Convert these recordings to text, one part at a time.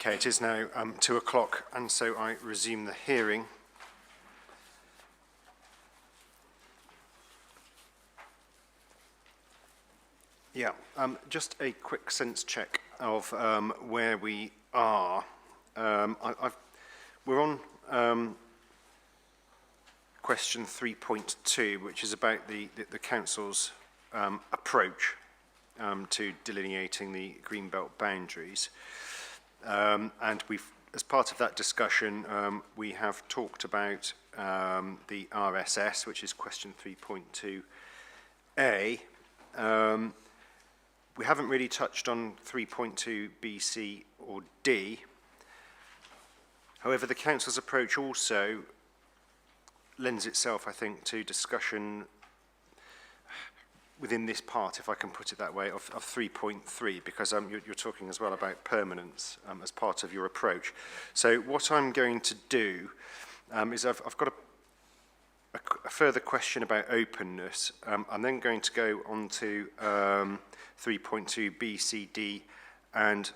Okay, it is now 2 o'clock, and so I resume the hearing. Yeah, just a quick sense check of where we are. We're on question 3.2, which is about the council's approach to delineating the Greenbelt boundaries. And as part of that discussion, we have talked about the RSS, which is question 3.2a. We haven't really touched on 3.2 B, C, or D. However, the council's approach also lends itself, I think, to discussion within this part, if I can put it that way, of 3.3, because you're talking as well about permanence as part of your approach. So what I'm going to do is I've got a further question about openness. I'm then going to go on to 3.2 B, C, D, and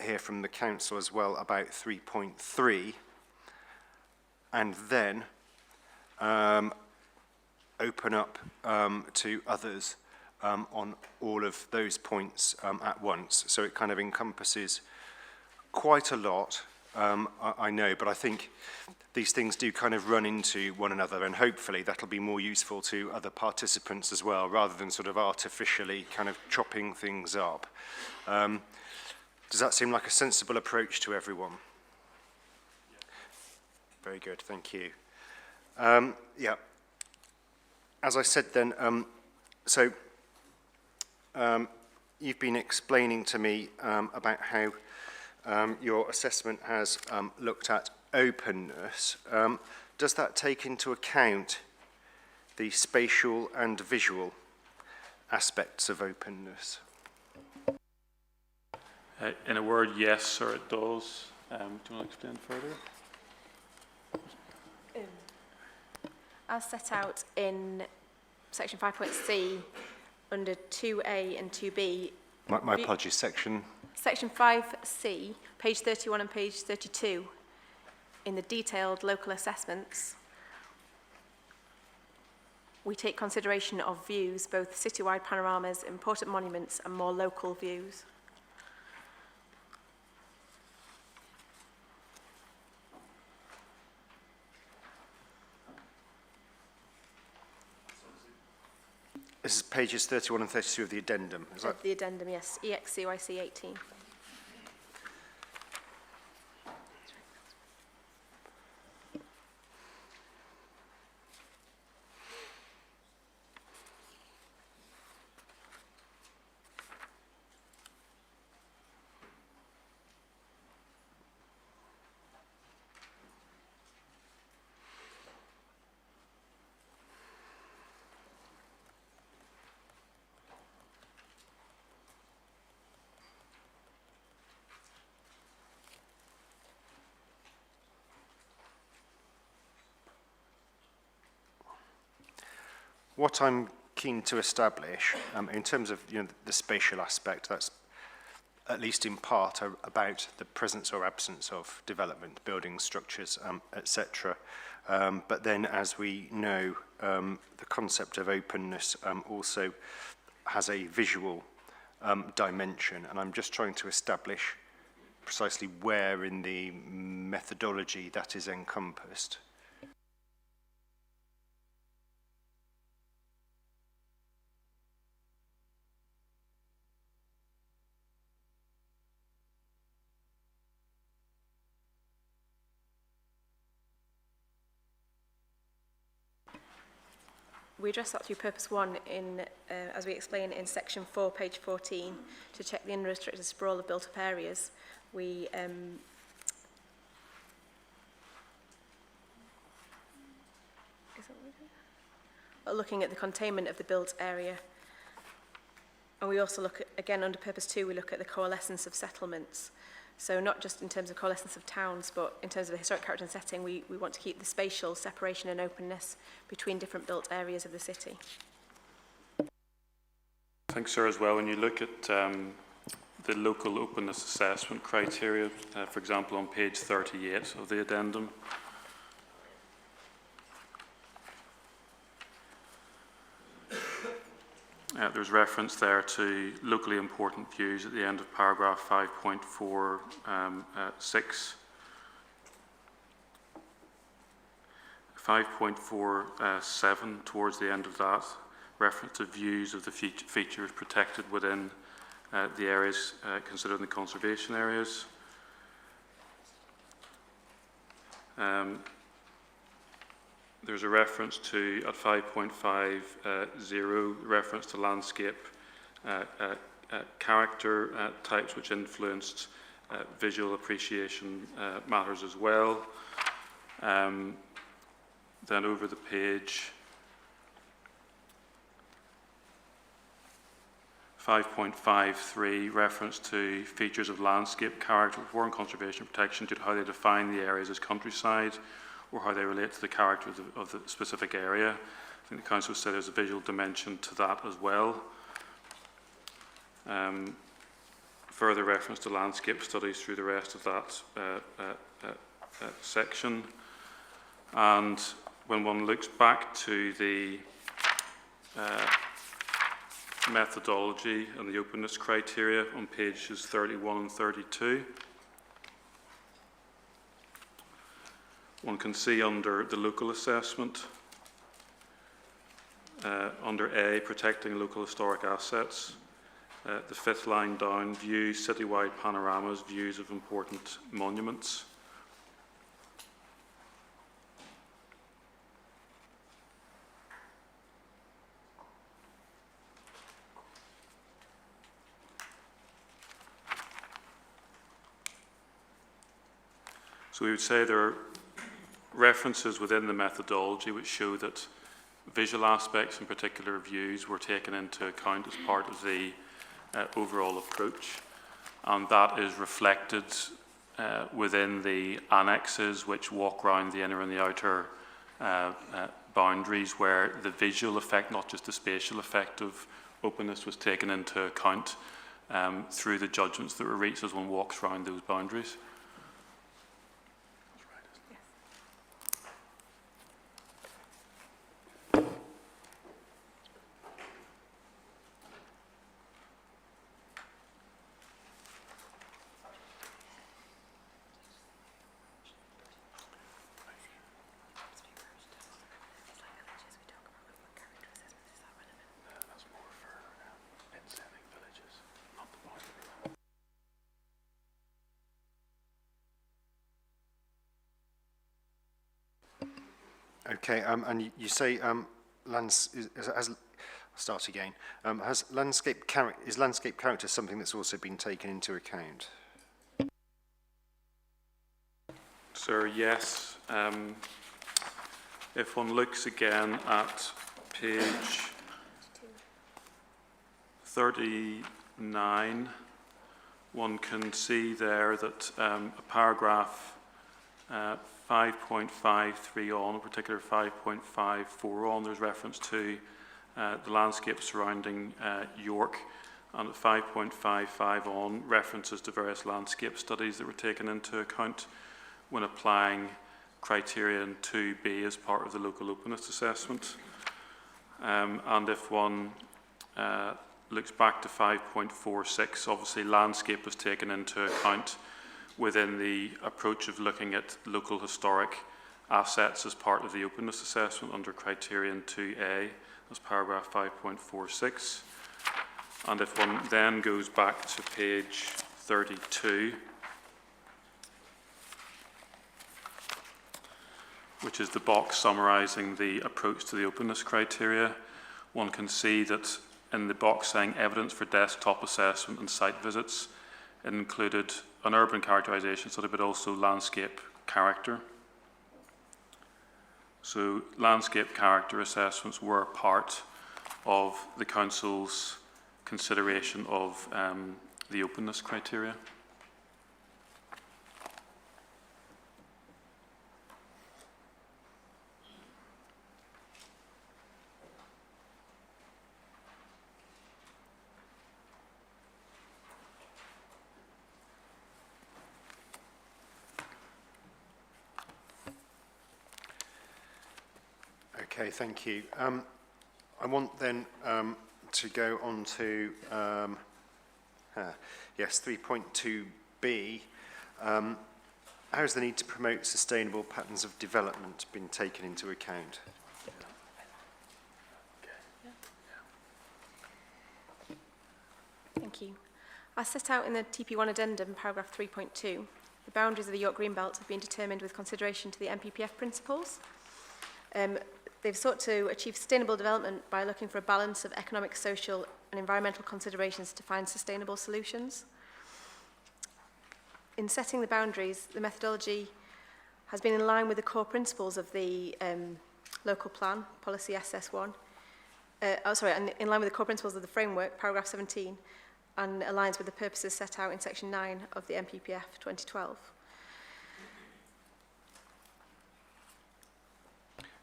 hear from the council as well about 3.3, and then open up to others on all of those points at once. So it kind of encompasses quite a lot, I know, but I think these things do kind of run into one another, and hopefully that'll be more useful to other participants as well, rather than sort of artificially kind of chopping things up. Does that seem like a sensible approach to everyone? Very good, thank you. Yeah. As I said then, you've been explaining to me about how your assessment has looked at openness. Does that take into account the spatial and visual aspects of openness? In a word, yes, sir, it does. Do you want to explain further? As set out in section 5.c under 2a and 2b. My apologies, section 5c, page 31 and page 32, in the detailed local assessments, we take consideration of views, both citywide panoramas, important monuments, and more local views. This is pages 31 and 32 of the addendum. Is that? The addendum, yes. EXCYC 18. What I'm keen to establish, in terms of the spatial aspect, that's at least in part about the presence or absence of development, buildings, structures, etc. But then, as we know, the concept of openness also has a visual dimension, and I'm just trying to establish precisely where in the methodology that is encompassed. We address that through purpose 1 in, as we explain in section 4, page 14, to check the unrestricted sprawl of built-up areas. We are looking at the containment of the built area, and we also look at, again under purpose 2, we look at the coalescence of settlements. So not just in terms of coalescence of towns, but in terms of the historic character and setting, we want to keep the spatial separation and openness between different built areas of the city. I think, sir, as well, when you look at the local openness assessment criteria, for example, on page 38 of the addendum. There's reference there to locally important views at the end of paragraph 5.46. 5.47 towards the end of that, reference to views of the features protected within the areas considered in the conservation areas. There's a reference to, at 5.50, reference to landscape character types which influenced visual appreciation matters as well. Then over the page, 5.53, reference to features of landscape character for and conservation protection due to how they define the areas as countryside or how they relate to the character of the specific area. I think the Council said there's a visual dimension to that as well. Further reference to landscape studies through the rest of that section. And when one looks back to the methodology and the openness criteria on pages 31 and 32, one can see under the local assessment, under A, protecting local historic assets, the fifth line down, view citywide panoramas, views of important monuments. So we would say there are references within the methodology which show that visual aspects, in particular views, were taken into account as part of the overall approach, and that is reflected within the annexes which walk around the inner and the outer boundaries, where the visual effect, not just the spatial effect of openness, was taken into account through the judgments that were reached as one walks around those boundaries. Okay, and you say I'll start again. Is landscape character something that's also been taken into account? Sir, yes. If one looks again at page 39, one can see there that a paragraph 5.53 on, in particular 5.54 on, there's reference to the landscape surrounding York, and at 5.55 on, references to various landscape studies that were taken into account when applying criterion 2B as part of the local openness assessment. And if one looks back to 5.46, obviously landscape was taken into account within the approach of looking at local historic assets as part of the openness assessment under criterion 2A, that's paragraph 5.46. And if one then goes back to page 32, which is the box summarising the approach to the openness criteria, one can see that in the box saying evidence for desktop assessment and site visits, it included an urban characterisation study, but also landscape character. So landscape character assessments were part of the Council's consideration of the openness criteria. Okay, thank you. I want then to go on to, yes, 3.2b. How has the need to promote sustainable patterns of development been taken into account? Thank you. As set out in the TP1 addendum, paragraph 3.2, the boundaries of the York Green Belt have been determined with consideration to the NPPF principles. They've sought to achieve sustainable development by looking for a balance of economic, social and environmental considerations to find sustainable solutions. In setting the boundaries, the methodology has been in line with the core principles of the local plan, policy SS1, and in line with the core principles of the framework, paragraph 17, and aligns with the purposes set out in section 9 of the NPPF 2012.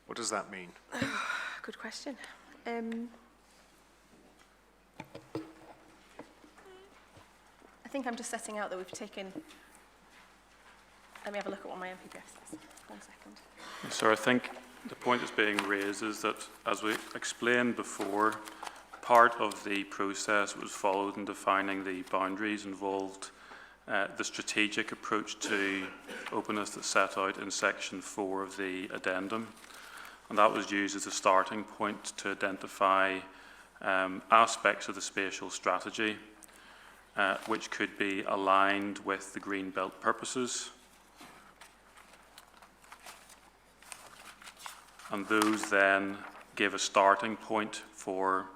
What does that mean? Good question. I think I'm just setting out that we've taken... Let me have a look at what my NPPF says. 1 second. So I think the point that's being raised is that, as we explained before, part of the process that was followed in defining the boundaries involved the strategic approach to openness that's set out in section 4 of the addendum. And that was used as a starting point to identify aspects of the spatial strategy which could be aligned with the Green Belt purposes. And those then give a starting point for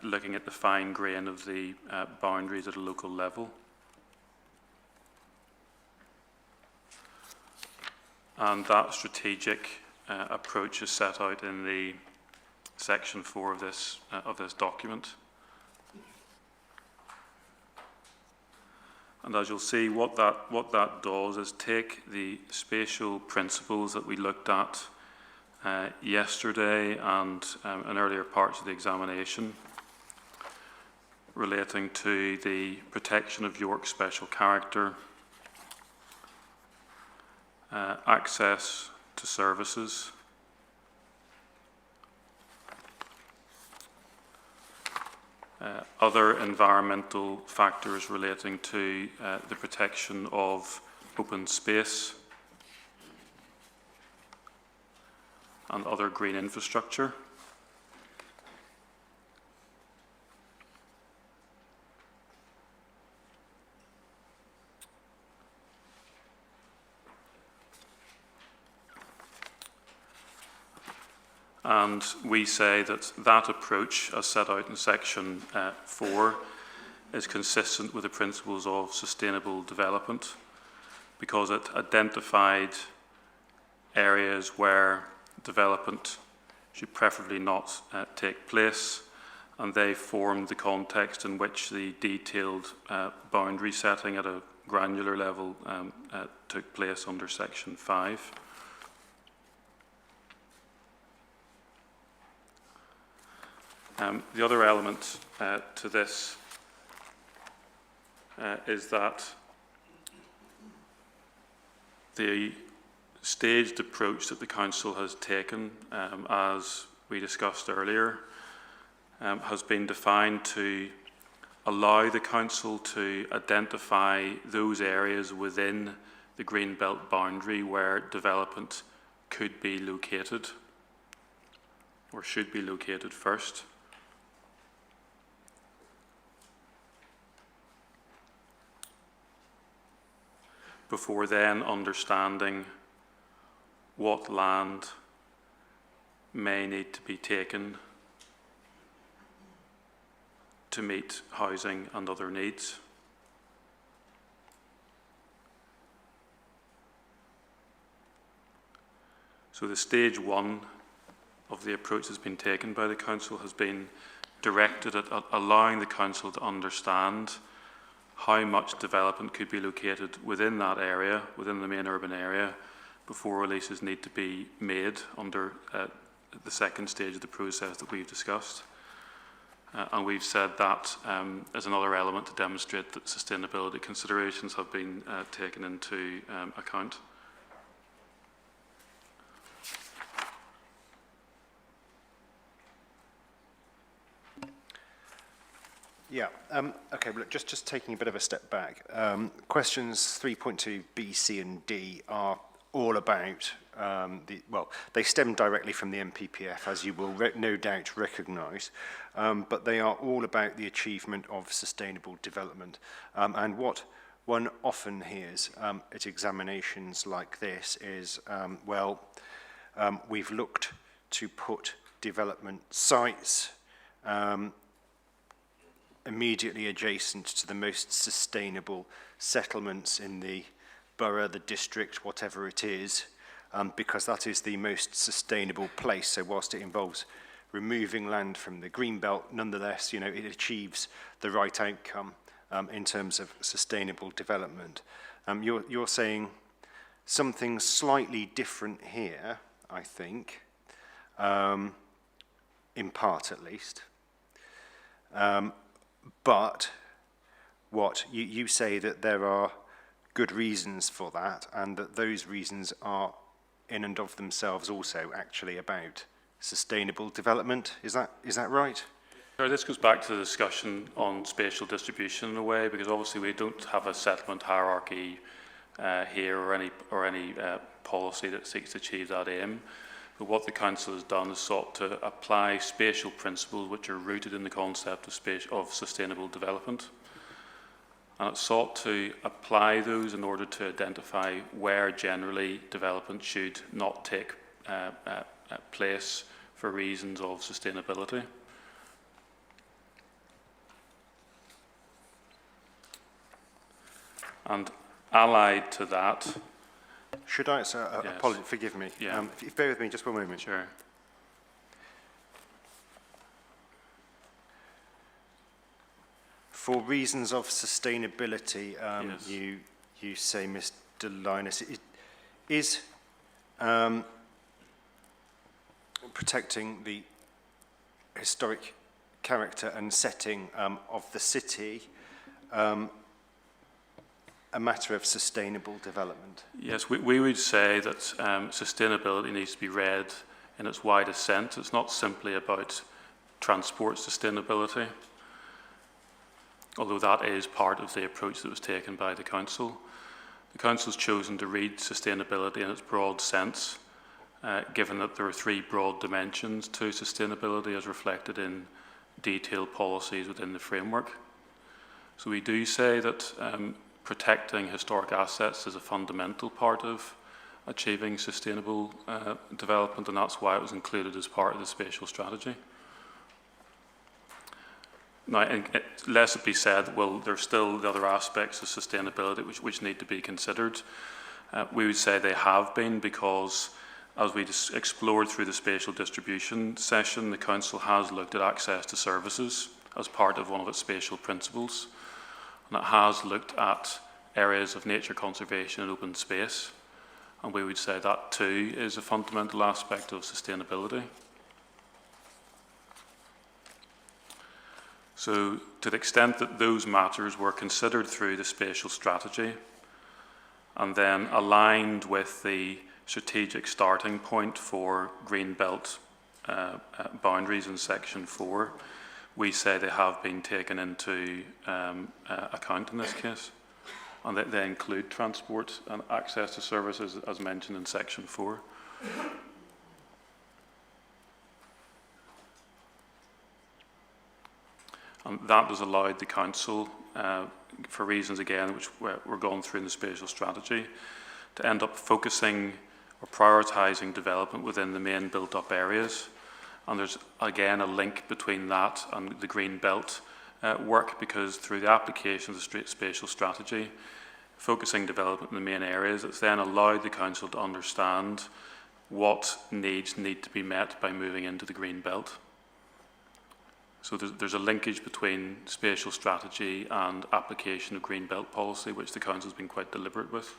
looking at the fine grain of the boundaries at a local level. And that strategic approach is set out in the section 4 of this document. And as you'll see, what that does is take the spatial principles that we looked at yesterday and in earlier parts of the examination relating to the protection of York's special character, access to services, other environmental factors relating to the protection of open space and other green infrastructure. And we say that that approach, as set out in section 4, is consistent with the principles of sustainable development because it identified areas where development should preferably not take place, and they formed the context in which the detailed boundary setting at a granular level took place under section 5. The other element to this is that the staged approach that the Council has taken, as we discussed earlier, has been defined to allow the Council to identify those areas within the Green Belt boundary where development could be located or should be located first. Before then understanding what land may need to be taken to meet housing and other needs. So the stage 1 of the approach that's been taken by the Council has been directed at allowing the Council to understand how much development could be located within that area, within the main urban area, before releases need to be made under the second stage of the process that we've discussed. And we've said that as another element to demonstrate that sustainability considerations have been taken into account. Yeah. Okay. Well, just taking a bit of a step back. Questions 3.2 B, C, and D are all about they stem directly from the MPPF, as you will no doubt recognise, but they are all about the achievement of sustainable development. And what one often hears at examinations like this is, we've looked to put development sites immediately adjacent to the most sustainable settlements in the borough, the district, whatever it is, because that is the most sustainable place. So whilst it involves removing land from the green belt, nonetheless, it achieves the right outcome in terms of sustainable development. You're saying something slightly different here, I think, in part at least. But what you say that there are good reasons for that, and that those reasons are in and of themselves also actually about sustainable development. Is that right? Sure, this goes back to the discussion on spatial distribution in a way, because obviously we don't have a settlement hierarchy here or any policy that seeks to achieve that aim. But what the Council has done is sought to apply spatial principles which are rooted in the concept of sustainable development. And it sought to apply those in order to identify where generally development should not take place for reasons of sustainability. And allied to that, should I, yes. apologize, forgive me. Yeah. If you bear with me just one moment. Sure. For reasons of sustainability, Yes. you say, Mr. Linus, is protecting the historic character and setting of the city a matter of sustainable development? Yes, we would say that sustainability needs to be read in its widest sense. It's not simply about transport sustainability, although that is part of the approach that was taken by the Council. The Council has chosen to read sustainability in its broad sense, given that there are three broad dimensions to sustainability as reflected in detailed policies within the framework. So we do say that protecting historic assets is a fundamental part of achieving sustainable development, and that's why it was included as part of the spatial strategy. Now, lest it be said, well, there's still the other aspects of sustainability which need to be considered. We would say they have been, because as we explored through the spatial distribution session, the Council has looked at access to services as part of one of its spatial principles. And it has looked at areas of nature conservation and open space. And we would say that too is a fundamental aspect of sustainability. So to the extent that those matters were considered through the spatial strategy and then aligned with the strategic starting point for green belt boundaries in section 4, we say they have been taken into account in this case, and that they include transport and access to services as mentioned in section 4. And that has allowed the Council, for reasons again which were gone through in the spatial strategy, to end up focusing or prioritising development within the main built-up areas. And there's again a link between that and the green belt work, because through the application of the spatial strategy, focusing development in the main areas, it's then allowed the Council to understand what needs need to be met by moving into the green belt. So there's a linkage between spatial strategy and application of green belt policy, which the Council has been quite deliberate with.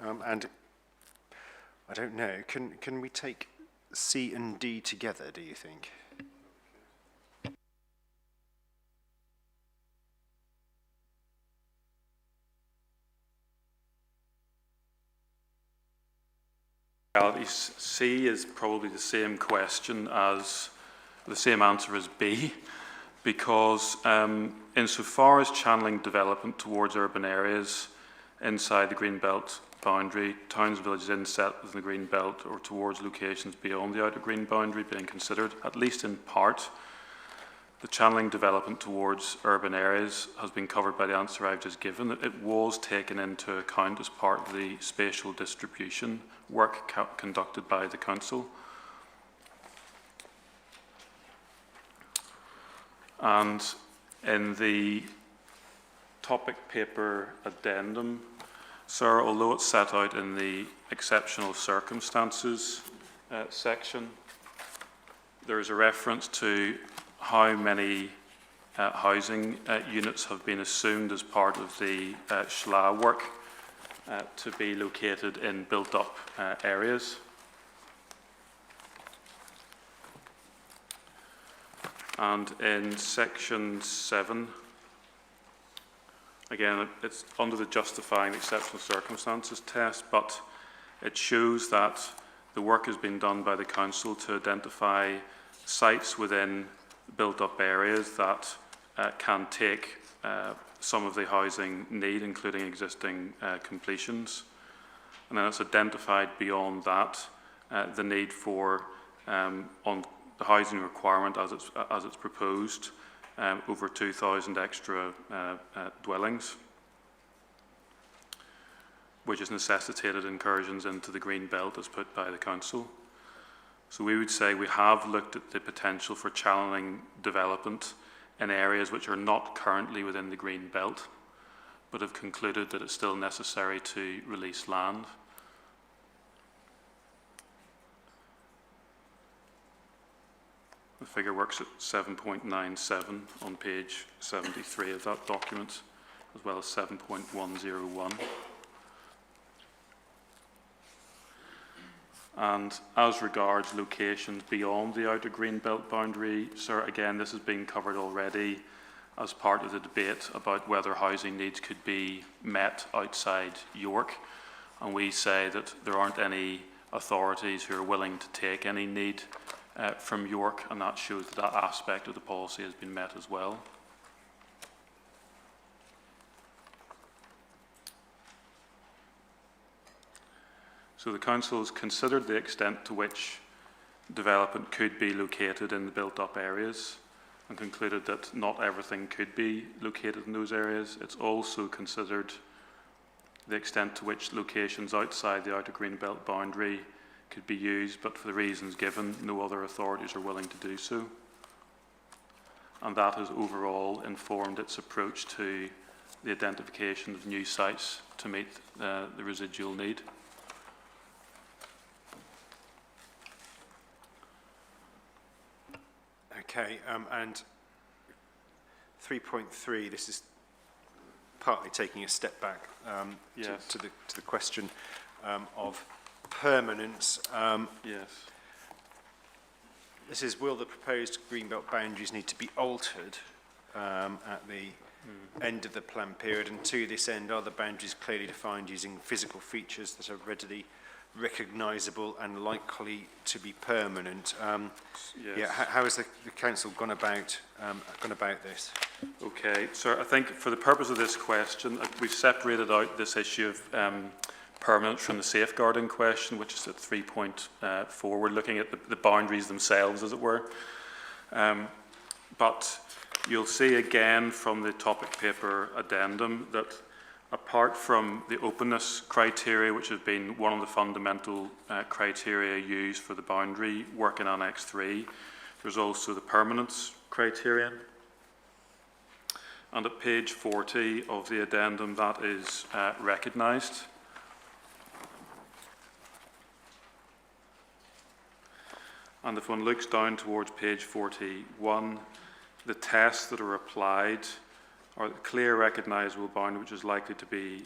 And I don't know, can we take C and D together, do you think? C is probably the same question as, the same answer as B, because insofar as channeling development towards urban areas inside the green belt boundary, towns and villages inset within the green belt or towards locations beyond the outer green boundary being considered, at least in part, the channeling development towards urban areas has been covered by the answer I've just given. It was taken into account as part of the spatial distribution work conducted by the council. And in the topic paper addendum, sir, although it's set out in the exceptional circumstances section, there is a reference to how many housing units have been assumed as part of the SHLA work to be located in built-up areas. And in section 7, again, it's under the justifying exceptional circumstances test, but it shows that the work has been done by the council to identify sites within built-up areas that can take some of the housing need, including existing completions. And then it's identified beyond that the need for, on the housing requirement as it's proposed, over 2,000 extra dwellings, which has necessitated incursions into the green belt as put by the council. So we would say we have looked at the potential for channeling development in areas which are not currently within the green belt, but have concluded that it's still necessary to release land. The figure works at 7.97 on page 73 of that document, as well as 7.101. And as regards locations beyond the outer green belt boundary, sir, again, this has been covered already as part of the debate about whether housing needs could be met outside York. And we say that there aren't any authorities who are willing to take any need from York, and that shows that that aspect of the policy has been met as well. So the council has considered the extent to which development could be located in the built-up areas and concluded that not everything could be located in those areas. It's also considered the extent to which locations outside the outer green belt boundary could be used, but for the reasons given, no other authorities are willing to do so. And that has overall informed its approach to the identification of new sites to meet the residual need. Okay, and 3.3, this is partly taking a step back Yes. to the question of permanence. Yes. This is, will the proposed greenbelt boundaries need to be altered at the end of the plan period? And to this end, are the boundaries clearly defined using physical features that are readily recognisable and likely to be permanent? Yes. Yeah, how has the council gone about this? Okay, so I think for the purpose of this question, we've separated out this issue of permanence from the safeguarding question, which is at 3.4. We're looking at the boundaries themselves, as it were. But you'll see again from the topic paper addendum that apart from the openness criteria, which has been one of the fundamental criteria used for the boundary work in Annex 3, there's also the permanence criterion. And at page 40 of the addendum, that is recognised. And if one looks down towards page 41, the tests that are applied are the clear recognisable boundary, which is likely to be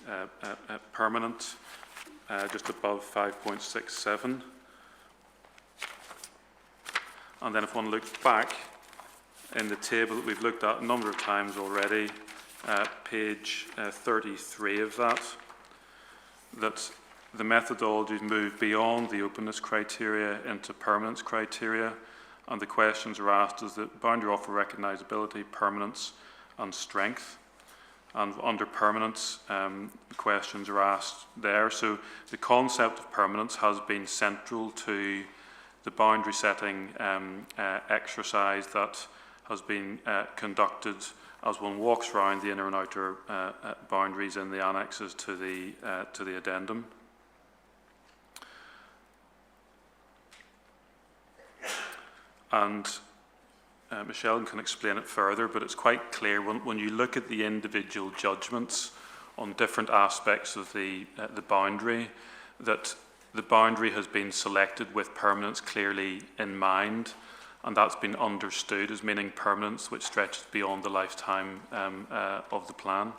permanent, just above 5.67. And then if one looks back in the table that we've looked at a number of times already, page 33 of that the methodologies move beyond the openness criteria into permanence criteria, and the questions are asked as the boundary offer recognisability, permanence and strength. And under permanence, the questions are asked there. So the concept of permanence has been central to the boundary setting exercise that has been conducted as one walks around the inner and outer boundaries in the annexes to the addendum. And Michelle can explain it further, but it's quite clear when you look at the individual judgments on different aspects of the boundary, that the boundary has been selected with permanence clearly in mind, and that's been understood as meaning permanence which stretches beyond the lifetime of the plan.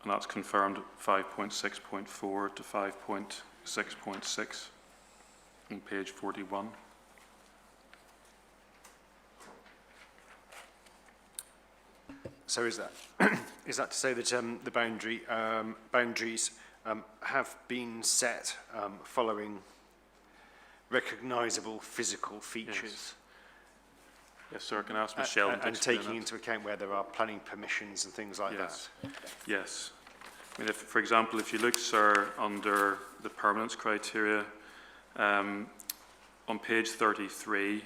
And that's confirmed 5.6.4 to 5.6.6 on page 41. So is that is that to say that the boundaries have been set following recognisable physical features? Yes, sir. I can ask Michelle. And taking into account where there are planning permissions and things like that. Yes. I mean, for example, if you look, sir, under the permanence criteria, on page 33,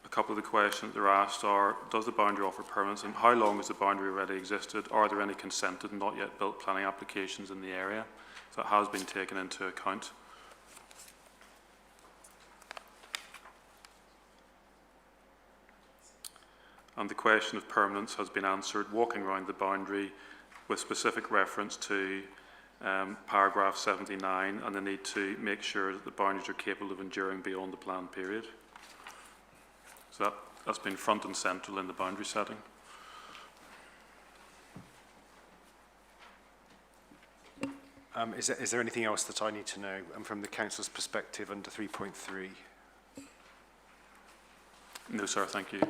a couple of the questions that are asked are, does the boundary offer permanence, and how long has the boundary already existed? Are there any consented and not yet built planning applications in the area? So it has been taken into account. And the question of permanence has been answered walking around the boundary with specific reference to paragraph 79 and the need to make sure that the boundaries are capable of enduring beyond the planned period. So that's been front and central in the boundary setting. Is there anything else that I need to know from the council's perspective under 3.3? No, sir, thank you.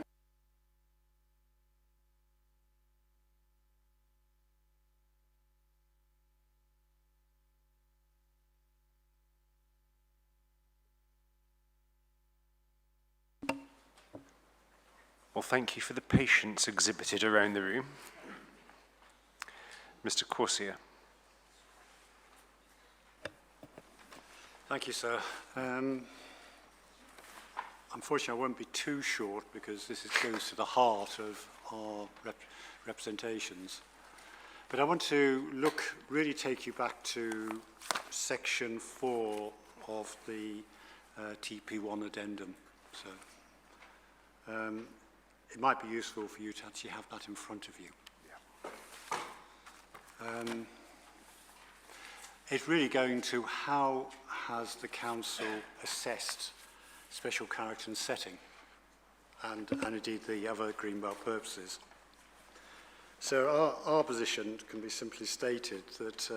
Well, thank you for the patience exhibited around the room. Mr. Corsia. Thank you, sir. Unfortunately, I won't be too short because this goes to the heart of our representations. But I want to really take you back to section 4 of the TP1 addendum. So it might be useful for you to actually have that in front of you. Yeah. It's really going to how has the council assessed special character and setting and indeed the other Greenbelt purposes. So our position can be simply stated that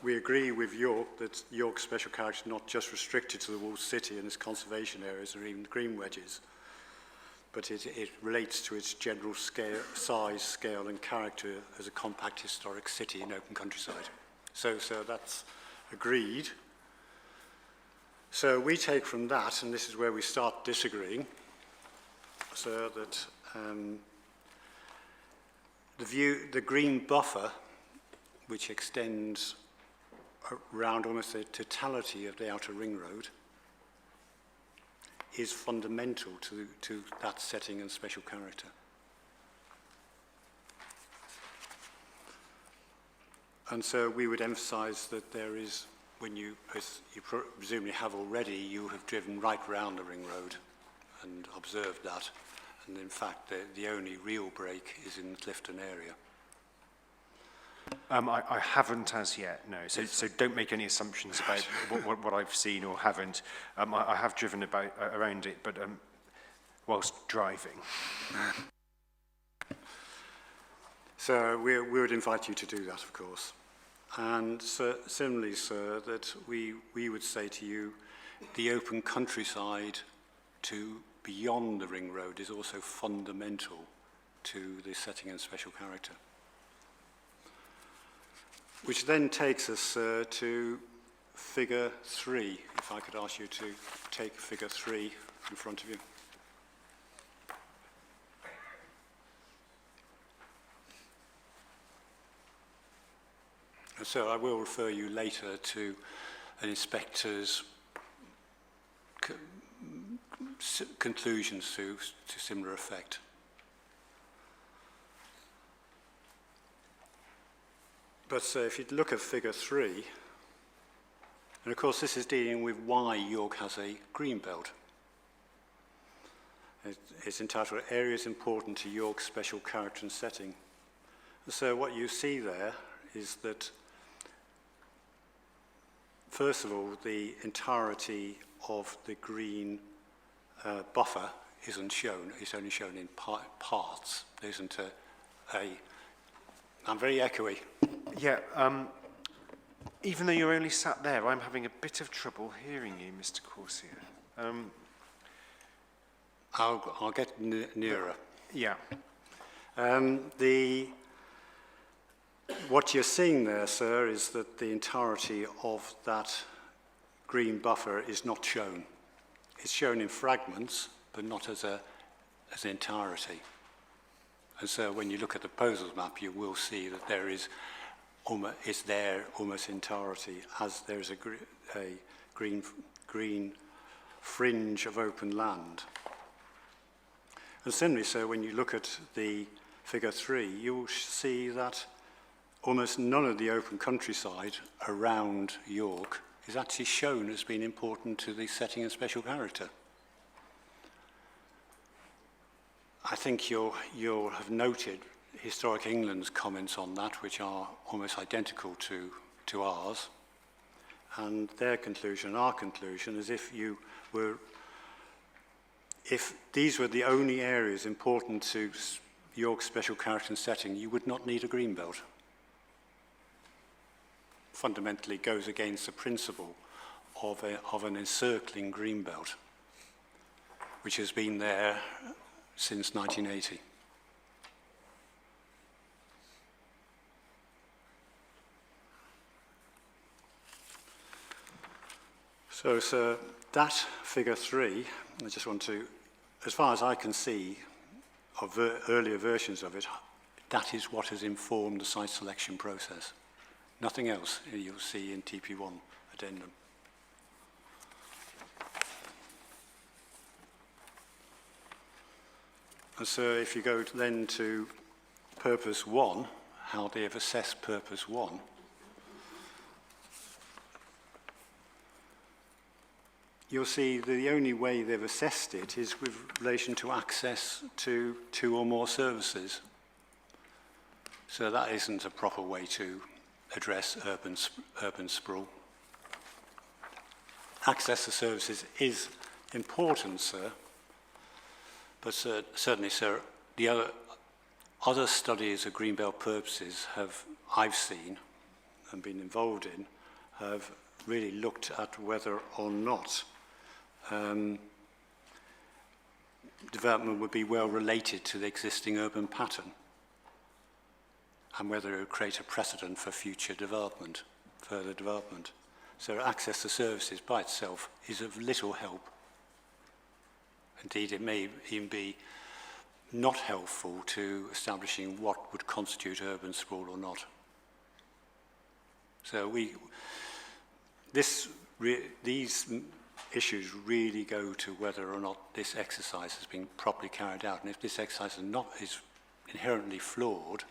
we agree with York that York's special character is not just restricted to the walled city and its conservation areas or even the green wedges, but it relates to its general size, scale and character as a compact historic city in open countryside. So that's agreed. So we take from that, and this is where we start disagreeing, so that the green buffer, which extends around almost the totality of the outer ring road, is fundamental to that setting and special character. And so we would emphasize that there is, when you, as you presumably have already, you have driven right round the ring road and observed that. And in fact, the only real break is in the Clifton area. I haven't as yet, no. So don't make any assumptions about what I've seen or haven't. I have driven around it, but whilst driving. So we would invite you to do that, of course. And so, similarly, sir, that we would say to you, the open countryside to beyond the ring road is also fundamental to the setting and special character. Which then takes us to figure 3, if I could ask you to take figure 3 in front of you. And so I will refer you later to an inspector's conclusions to similar effect. But if you look at figure 3, and of course this is dealing with why York has a green belt. It's entitled Areas Important to York's Special Character and Setting. So what you see there is that, first of all, the entirety of the green buffer isn't shown. It's only shown in parts. There isn't I'm very echoey. Yeah, even though you're only sat there, I'm having a bit of trouble hearing you, Mr. Corsier. I'll get nearer. Yeah. What you're seeing there, sir, is that the entirety of that green buffer is not shown. It's shown in fragments, but not as an entirety. And so when you look at the proposals map, you will see that there is it's there almost entirety, as there's a green fringe of open land. And similarly, so when you look at the figure 3, you will see that almost none of the open countryside around York is actually shown as being important to the setting and special character. I think you'll have noted Historic England's comments on that, which are almost identical to ours, and their conclusion, our conclusion, is if these were the only areas important to York's special character and setting, you would not need a green belt. Fundamentally goes against the principle of an encircling green belt, which has been there since 1980. So, sir, that figure 3, I just want to, as far as I can see of earlier versions of it, that is what has informed the site selection process. Nothing else you'll see in TP1 addendum. And so if you go then to purpose 1, how they have assessed purpose 1, you'll see the only way they've assessed it is with relation to access to 2 or more services. So that isn't a proper way to address urban sprawl. Access to services is important, sir, but certainly, sir, the other studies of Greenbelt purposes I've seen and been involved in have really looked at whether or not development would be well related to the existing urban pattern, and whether it would create a precedent for future development, further development. So access to services by itself is of little help. Indeed, it may even be not helpful to establishing what would constitute urban sprawl or not. So these issues really go to whether or not this exercise has been properly carried out. And if this exercise is inherently flawed,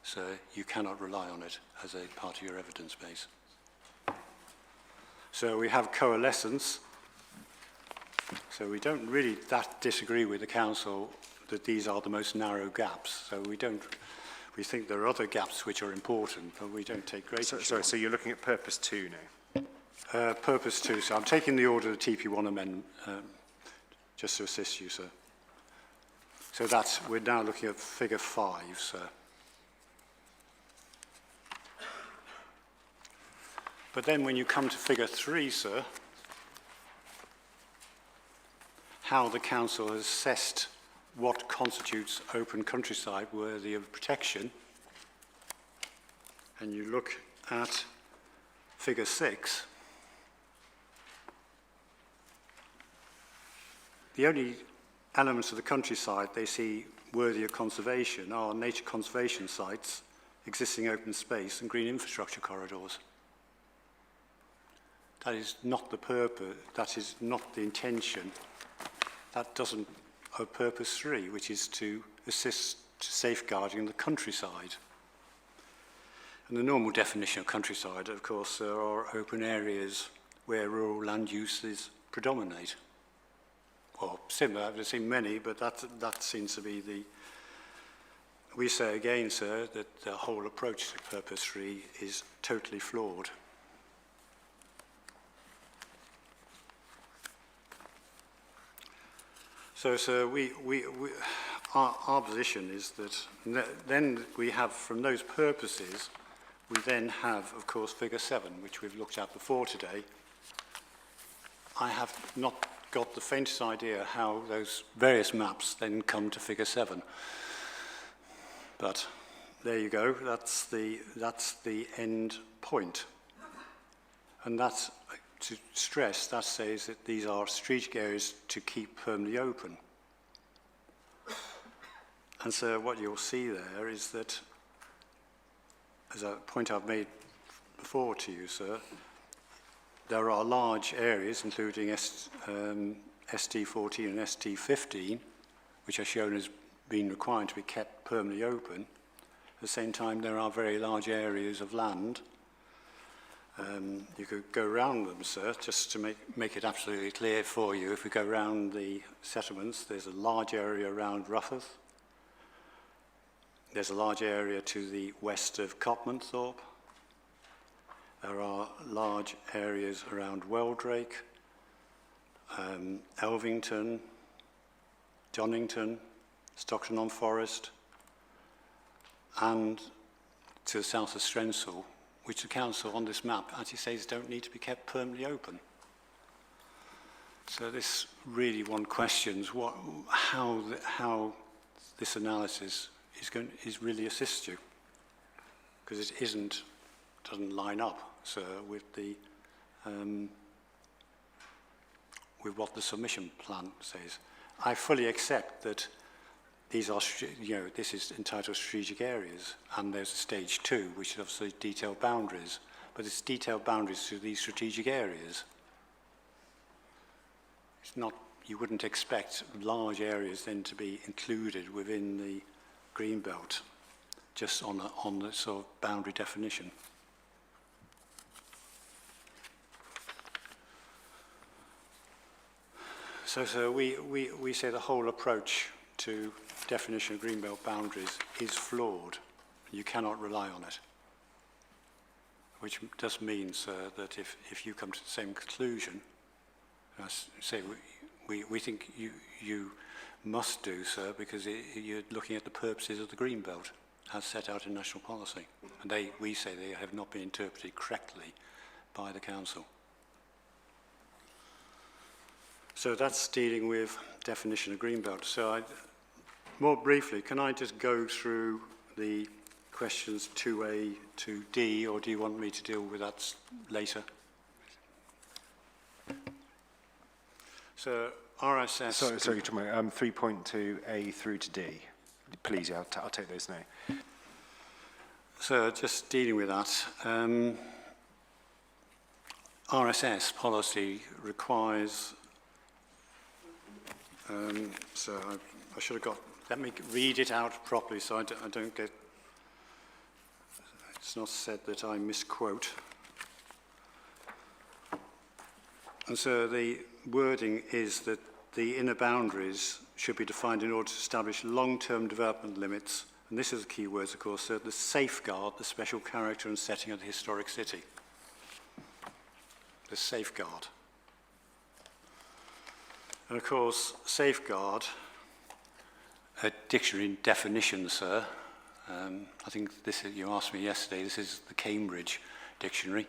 so you cannot rely on it as a part of your evidence base. So we have coalescence. So we don't really disagree with the council that these are the most narrow gaps. So we think there are other gaps which are important, but we don't take great issue. Sorry, so you're looking at purpose 2 now? Purpose 2, so I'm taking the order of the TP1 amendment just to assist you, sir. So we're now looking at figure 5, sir. But then when you come to figure 3, sir, how the council has assessed what constitutes open countryside worthy of protection, and you look at figure 6, the only elements of the countryside they see worthy of conservation are nature conservation sites, existing open space and green infrastructure corridors. That is not the purpose, that is not the intention. That doesn't have purpose 3, which is to assist to safeguarding the countryside. And the normal definition of countryside, of course, there are open areas where rural land uses predominate. Well, similar, I've seen many, but that seems to be the... We say again, sir, that the whole approach to purpose 3 is totally flawed. So, sir, our position is that then we have, from those purposes, we then have, of course, figure 7, which we've looked at before today. I have not got the faintest idea how those various maps then come to figure 7. But there you go, that's the end point. And that's, to stress, that says that these are strategic areas to keep permanently open. And so what you'll see there is that, as a point I've made before to you, sir, there are large areas, including ST14 and ST15, which are shown as being required to be kept permanently open. At the same time, there are very large areas of land. You could go around them, sir, just to make it absolutely clear for you. If we go around the settlements, there's a large area around Rufforth. There's a large area to the west of Copmanthorpe. There are large areas around Weldrake, Elvington, Donington, Stockton-on-Forest, and to the south of Strensall, which the council on this map actually says don't need to be kept permanently open. So this really one questions how this analysis is really assist you, because it doesn't line up, sir, with the with what the submission plan says. I fully accept that these are, this is entitled strategic areas, and there's a stage 2, which is obviously detailed boundaries, but it's detailed boundaries to these strategic areas. It's not, you wouldn't expect large areas then to be included within the green belt, just on the sort of boundary definition. So we say the whole approach to definition of greenbelt boundaries is flawed. You cannot rely on it. Which does mean, sir, that if you come to the same conclusion, as say we think you must do, sir, because you're looking at the purposes of the greenbelt as set out in national policy, and we say they have not been interpreted correctly by the council. So that's dealing with definition of greenbelt. So more briefly, can I just go through the questions 2A to D, or do you want me to deal with that later? So RSS... Sorry, you're talking about 3.2A through to D. Please, yeah, I'll take those now. So just dealing with that, RSS policy requires... so I should have got... Let me read it out properly so I don't get... It's not said that I misquote. And so the wording is that the inner boundaries should be defined in order to establish long-term development limits, and this is the key words, of course, so to safeguard the special character and setting of the historic city. The safeguard. And of course, safeguard, a dictionary definition, sir. I think this is, you asked me yesterday, this is the Cambridge dictionary.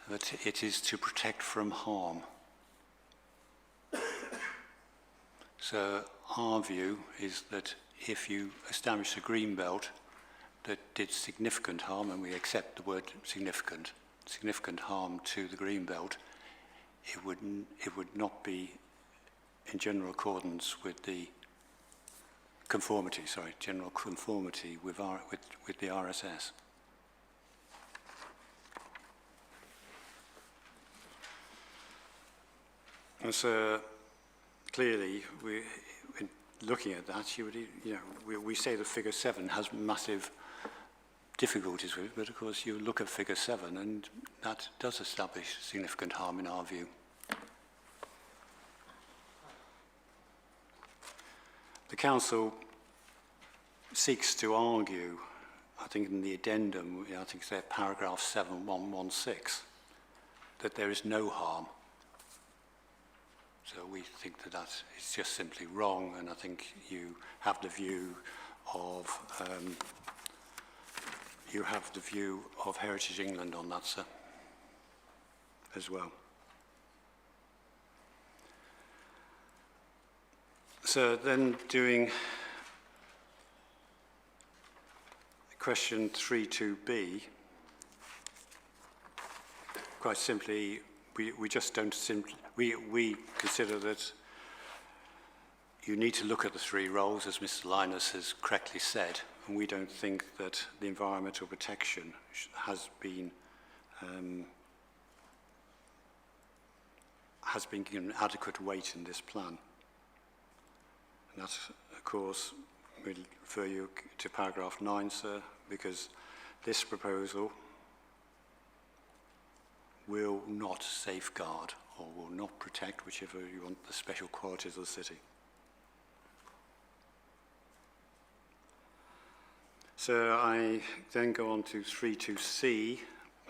that it is to protect from harm. So our view is that if you establish a green belt that did significant harm, and we accept the word significant harm to the green belt, it would not be in general accordance with the general conformity with the RSS. And so clearly, in looking at that, we say that Figure 7 has massive difficulties with it, but of course you look at Figure 7 and that does establish significant harm in our view. The Council seeks to argue, I think in the addendum, I think it's there, paragraph 7.116, that there is no harm. So we think that that is just simply wrong, and I think you have the view of Heritage England on that, sir, as well. So then doing question 3.2b, quite simply, we just don't simply, we consider that you need to look at the three roles, as Mr. Linus has correctly said, and we don't think that the environmental protection has been given adequate weight in this plan. And that, of course, we'll refer you to paragraph 9, sir, because this proposal will not safeguard or will not protect, whichever you want, the special qualities of the city. So I then go on to 3.2c,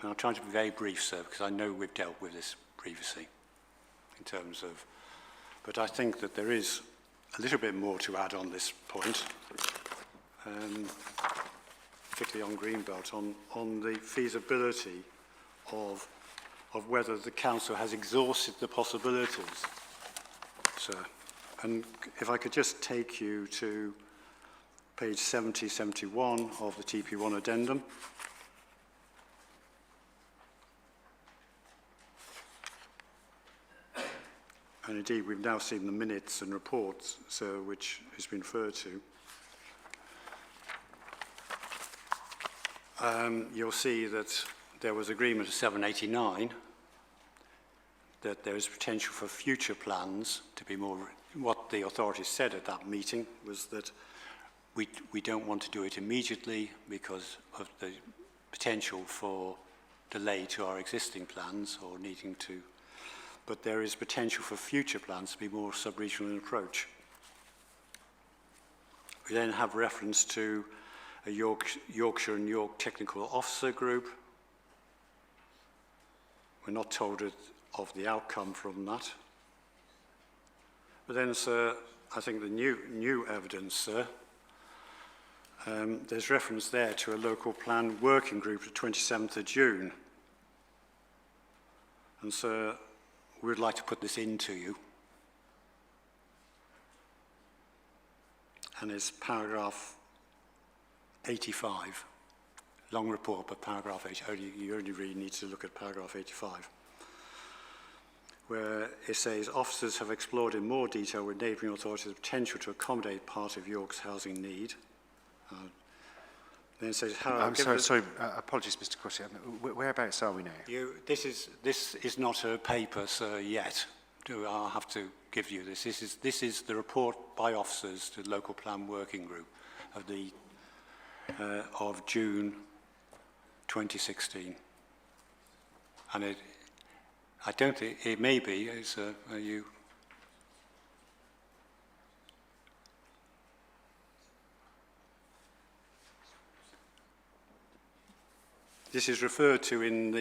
and I'll try to be very brief, sir, because I know we've dealt with this previously in terms of, but I think that there is a little bit more to add on this point, particularly on Greenbelt, on the feasibility of whether the council has exhausted the possibilities, sir. And if I could just take you to page 70-71 of the TP1 addendum. And indeed, we've now seen the minutes and reports, so which has been referred to. You'll see that there was agreement of 789 that there is potential for future plans to be more. What the authorities said at that meeting was that we don't want to do it immediately because of the potential for delay to our existing plans or needing to, but there is potential for future plans to be more sub-regional in approach. We then have reference to a Yorkshire and York Technical Officer Group. We're not told of the outcome from that. But then, sir, I think the new evidence, sir, there's reference there to a local plan working group the 27th of June. And so we would like to put this into you. And it's paragraph 85. Long report, but paragraph 80, you only really need to look at paragraph 85. Where it says, officers have explored in more detail with neighbouring authorities the potential to accommodate part of York's housing need. Then it says, I'm sorry, apologies, Mr. Corsi. Whereabouts are we now? This is not a paper, sir, yet. I'll have to give you this. This is the report by officers to the local plan working group of June 2016. And I don't think it may be. This is referred to in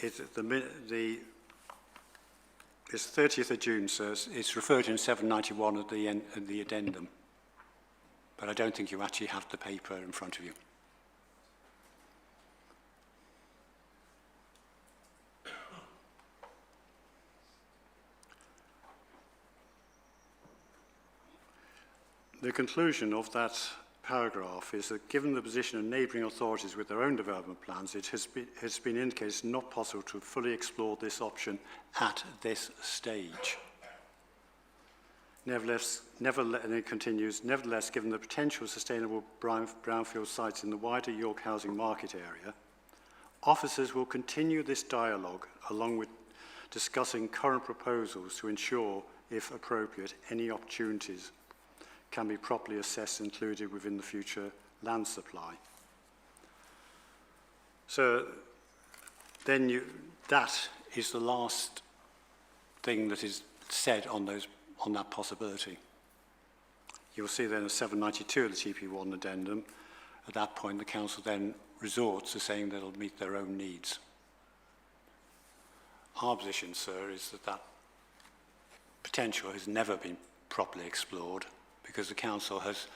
it's 30th of June, sir. It's referred to in 791 at the addendum. But I don't think you actually have the paper in front of you. the conclusion of that paragraph is that given the position of neighbouring authorities with their own development plans, it has been indicated it's not possible to fully explore this option at this stage. Nevertheless, and it continues, nevertheless, given the potential sustainable brownfield sites in the wider York housing market area, officers will continue this dialogue along with discussing current proposals to ensure, if appropriate, any opportunities can be properly assessed and included within the future land supply. So then that is the last thing that is said on that possibility. You'll see then a 792 of the TP1 addendum. At that point, the council then resorts to saying that it'll meet their own needs. Our position, sir, is that that potential has never been properly explored, because the council has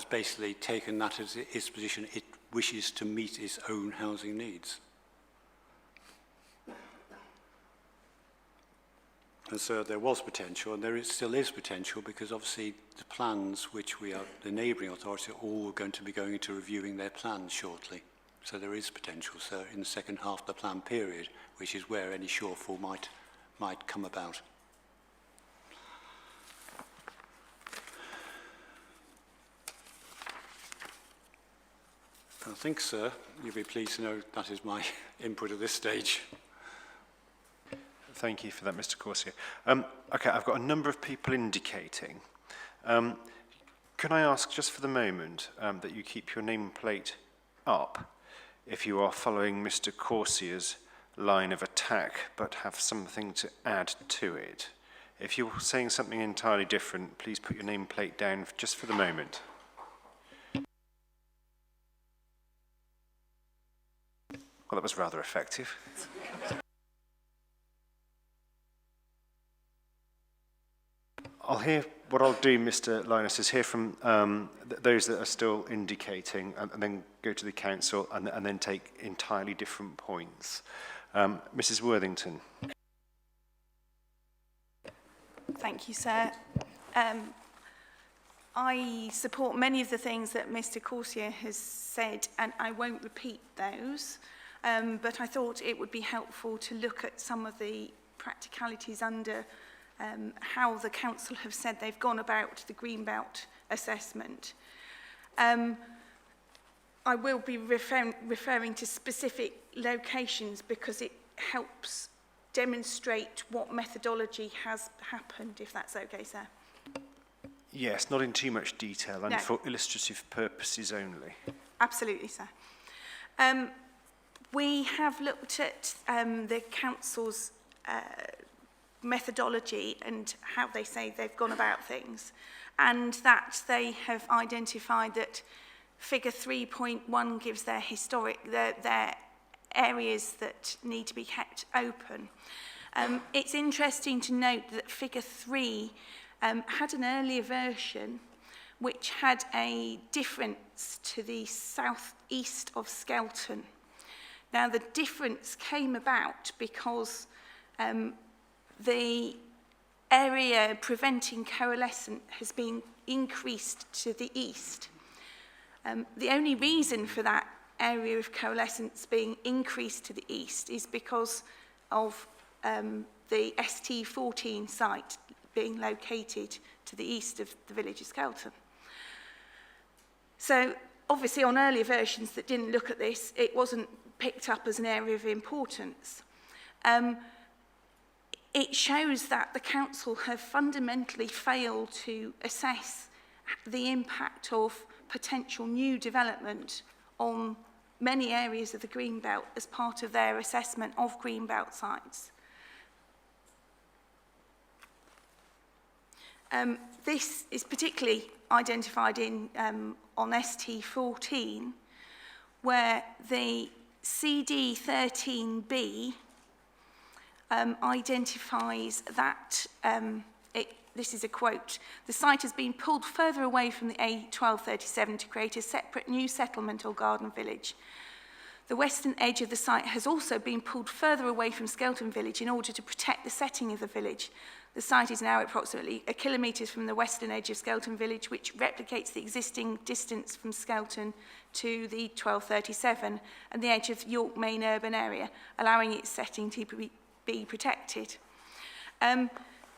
basically taken that as its position. It wishes to meet its own housing needs. And so there was potential, and still is potential, because obviously the plans which the neighbouring authorities are all going to be going into reviewing their plans shortly. So there is potential, sir, in the second half of the plan period, which is where any shortfall might come about. I think, sir, you'll be pleased to know that is my input at this stage. Thank you for that, Mr. Corsier. Okay, I've got a number of people indicating. Can I ask, just for the moment, that you keep your nameplate up if you are following Mr. Corsier's line of attack, but have something to add to it? If you're saying something entirely different, please put your nameplate down just for the moment. Well, that was rather effective. What I'll do, Mr. Linus, is hear from those that are still indicating, and then go to the council, and then take entirely different points. Mrs. Worthington. Thank you, sir. I support many of the things that Mr. Corsier has said, and I won't repeat those, but I thought it would be helpful to look at some of the practicalities under how the council have said they've gone about the Greenbelt assessment. I will be referring to specific locations because it helps demonstrate what methodology has happened, if that's okay, sir. Yes, not in too much detail, and No. for illustrative purposes only. Absolutely, sir. We have looked at the council's methodology and how they say they've gone about things, and that they have identified that figure 3.1 gives their their areas that need to be kept open. It's interesting to note that figure 3 had an earlier version which had a difference to the southeast of Skelton. Now, the difference came about because the area preventing coalescent has been increased to the east. The only reason for that area of coalescence being increased to the east is because of the ST14 site being located to the east of the village of Skelton. So obviously on earlier versions that didn't look at this, it wasn't picked up as an area of importance. It shows that the council have fundamentally failed to assess the impact of potential new development on many areas of the Greenbelt as part of their assessment of Greenbelt sites. This is particularly identified in on ST14, where the CD13B identifies that, this is a quote, the site has been pulled further away from the A1237 to create a separate new settlement or garden village. The western edge of the site has also been pulled further away from Skelton Village in order to protect the setting of the village. The site is now approximately 1 kilometre from the western edge of Skelton Village, which replicates the existing distance from Skelton to the 1237 and the edge of York main urban area, allowing its setting to be protected.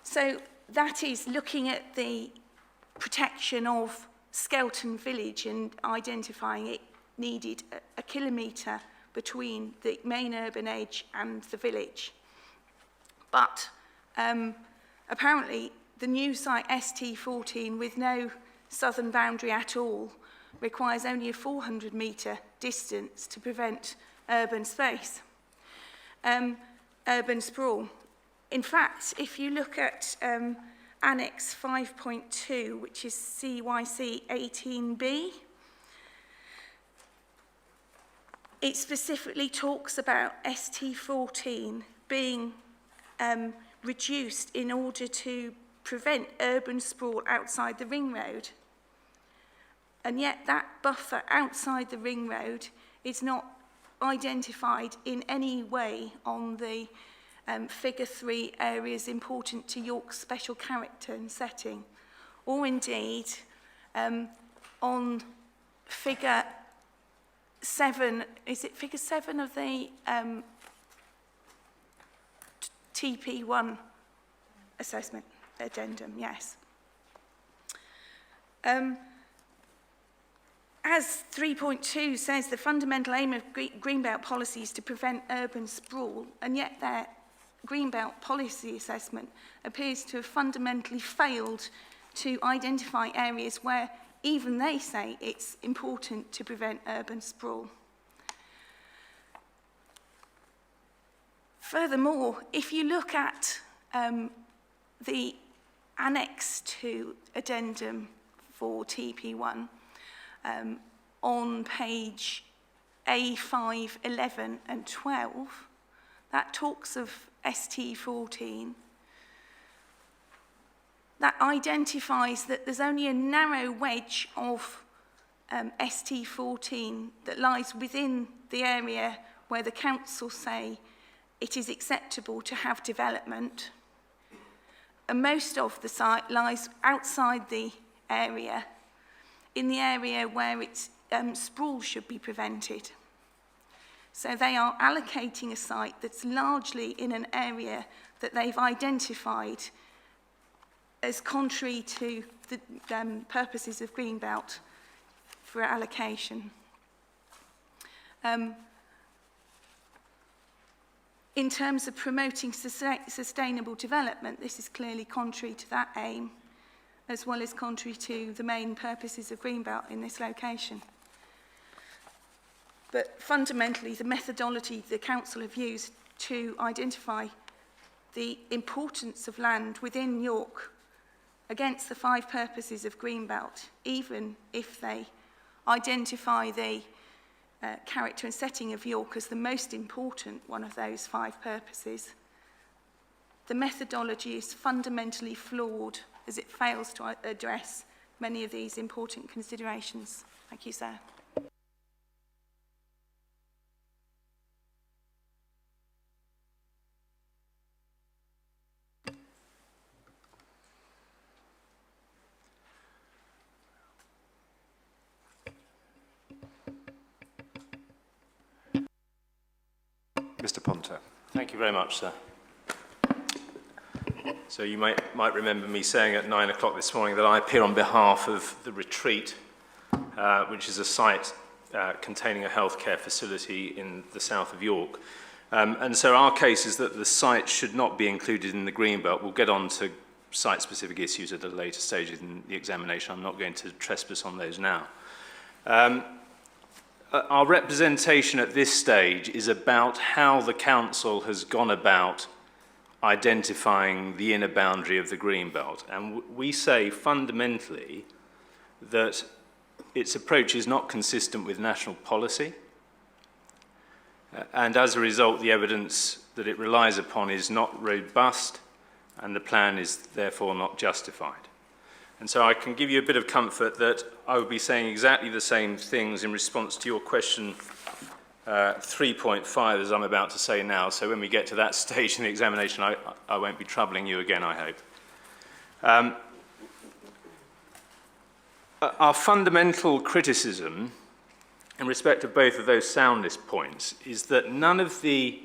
So that is looking at the protection of Skelton Village and identifying it needed a kilometre between the main urban edge and the village. But apparently the new site ST14 with no southern boundary at all requires only a 400-metre distance to prevent urban space, urban sprawl. In fact, if you look at Annex 5.2, which is CYC 18B, it specifically talks about ST14 being reduced in order to prevent urban sprawl outside the ring road. And yet that buffer outside the ring road is not identified in any way on the figure 3 areas important to York's special character and setting, or indeed on figure 7, is it figure 7 of the TP1 assessment addendum? Yes. As 3.2 says, the fundamental aim of Greenbelt policy is to prevent urban sprawl, and yet their Greenbelt policy assessment appears to have fundamentally failed to identify areas where even they say it's important to prevent urban sprawl. Furthermore, if you look at the Annex 2 addendum for TP1 on page A5, 11 and 12, that talks of ST14, that identifies that there's only a narrow wedge of ST14 that lies within the area where the council say it is acceptable to have development. And most of the site lies outside the area, in the area where it's, sprawl should be prevented. So they are allocating a site that's largely in an area that they've identified as contrary to the purposes of Greenbelt for allocation. In terms of promoting sustainable development, this is clearly contrary to that aim, as well as contrary to the main purposes of Greenbelt in this location. But fundamentally, the methodology the council have used to identify the importance of land within York against the 5 purposes of Greenbelt, even if they identify the character and setting of York as the most important one of those 5 purposes, the methodology is fundamentally flawed as it fails to address many of these important considerations. Thank you, sir. Mr. Ponter. Thank you very much, sir. So you might remember me saying at 9 o'clock this morning that I appear on behalf of the Retreat, which is a site containing a healthcare facility in the south of York. And so our case is that the site should not be included in the Greenbelt. We'll get on to site-specific issues at a later stage in the examination. I'm not going to trespass on those now. Our representation at this stage is about how the council has gone about identifying the inner boundary of the Greenbelt. And we say fundamentally that its approach is not consistent with national policy. And as a result, the evidence that it relies upon is not robust, and the plan is therefore not justified. And so I can give you a bit of comfort that I will be saying exactly the same things in response to your question 3.5, as I'm about to say now, so when we get to that stage in the examination, I won't be troubling you again, I hope. Our fundamental criticism in respect of both of those soundness points is that none of the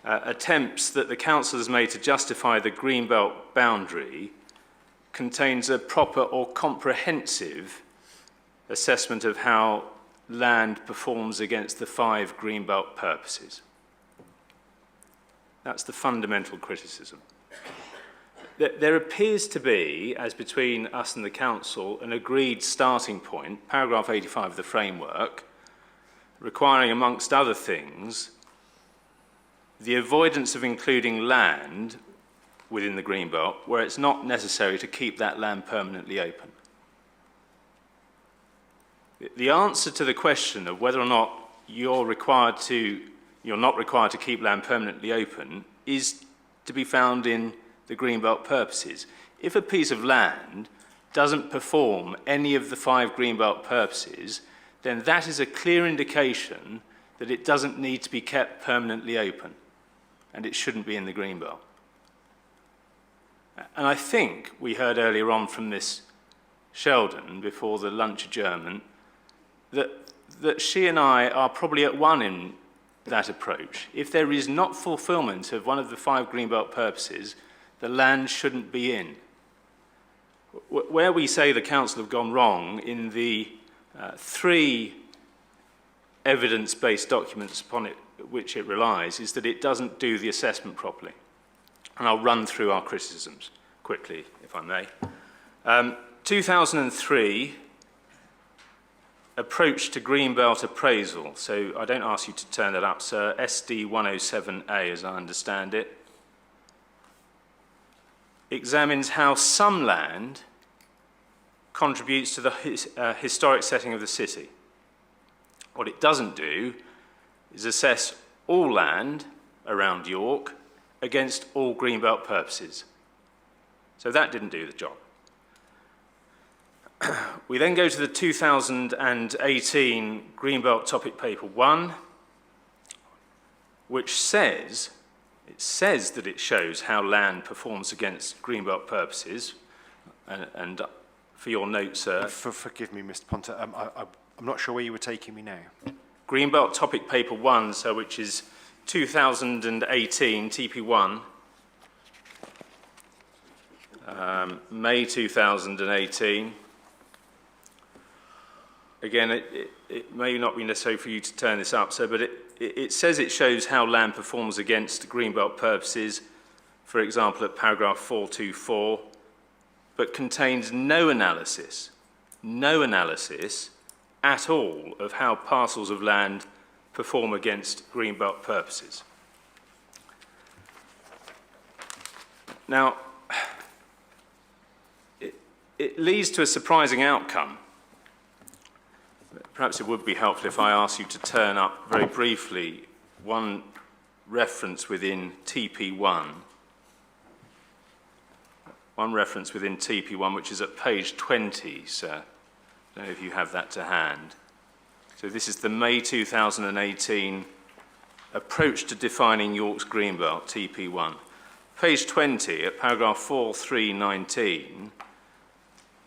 attempts that the council has made to justify the Greenbelt boundary contains a proper or comprehensive assessment of how land performs against the 5 Greenbelt purposes. That's the fundamental criticism. There appears to be, as between us and the council, an agreed starting point, paragraph 85 of the framework, requiring, amongst other things, the avoidance of including land within the Greenbelt where it's not necessary to keep that land permanently open. The answer to the question of whether or not you're not required to keep land permanently open is to be found in the Greenbelt purposes. If a piece of land doesn't perform any of the 5 Greenbelt purposes, then that is a clear indication that it doesn't need to be kept permanently open, and it shouldn't be in the Greenbelt. And I think we heard earlier on from Miss Sheldon, before the lunch adjournment, that she and I are probably at one in that approach. If there is not fulfilment of one of the 5 Greenbelt purposes, the land shouldn't be in. Where we say the council have gone wrong in the 3 evidence-based documents upon which it relies is that it doesn't do the assessment properly. And I'll run through our criticisms quickly, if I may. 2003, approach to Greenbelt appraisal. So I don't ask you to turn that up, sir. SD 107A, as I understand it, examines how some land contributes to the historic setting of the city. What it doesn't do is assess all land around York against all Greenbelt purposes. So that didn't do the job. We then go to the 2018 Greenbelt Topic Paper 1, which says that it shows how land performs against Greenbelt purposes. And for your notes, sir. Forgive me, Mr. Ponter. I'm not sure where you were taking me now. Greenbelt Topic Paper 1, so which is 2018 TP1, May 2018. Again, it may not be necessary for you to turn this up, sir, but it says it shows how land performs against Greenbelt purposes, for example, at paragraph 424, but contains no analysis at all of how parcels of land perform against Greenbelt purposes. Now, it leads to a surprising outcome. Perhaps it would be helpful if I asked you to turn up very briefly one reference within TP1. One reference within TP1, which is at page 20, sir. I don't know if you have that to hand. So this is the May 2018 approach to defining York's Greenbelt, TP1. Page 20, at paragraph 4319,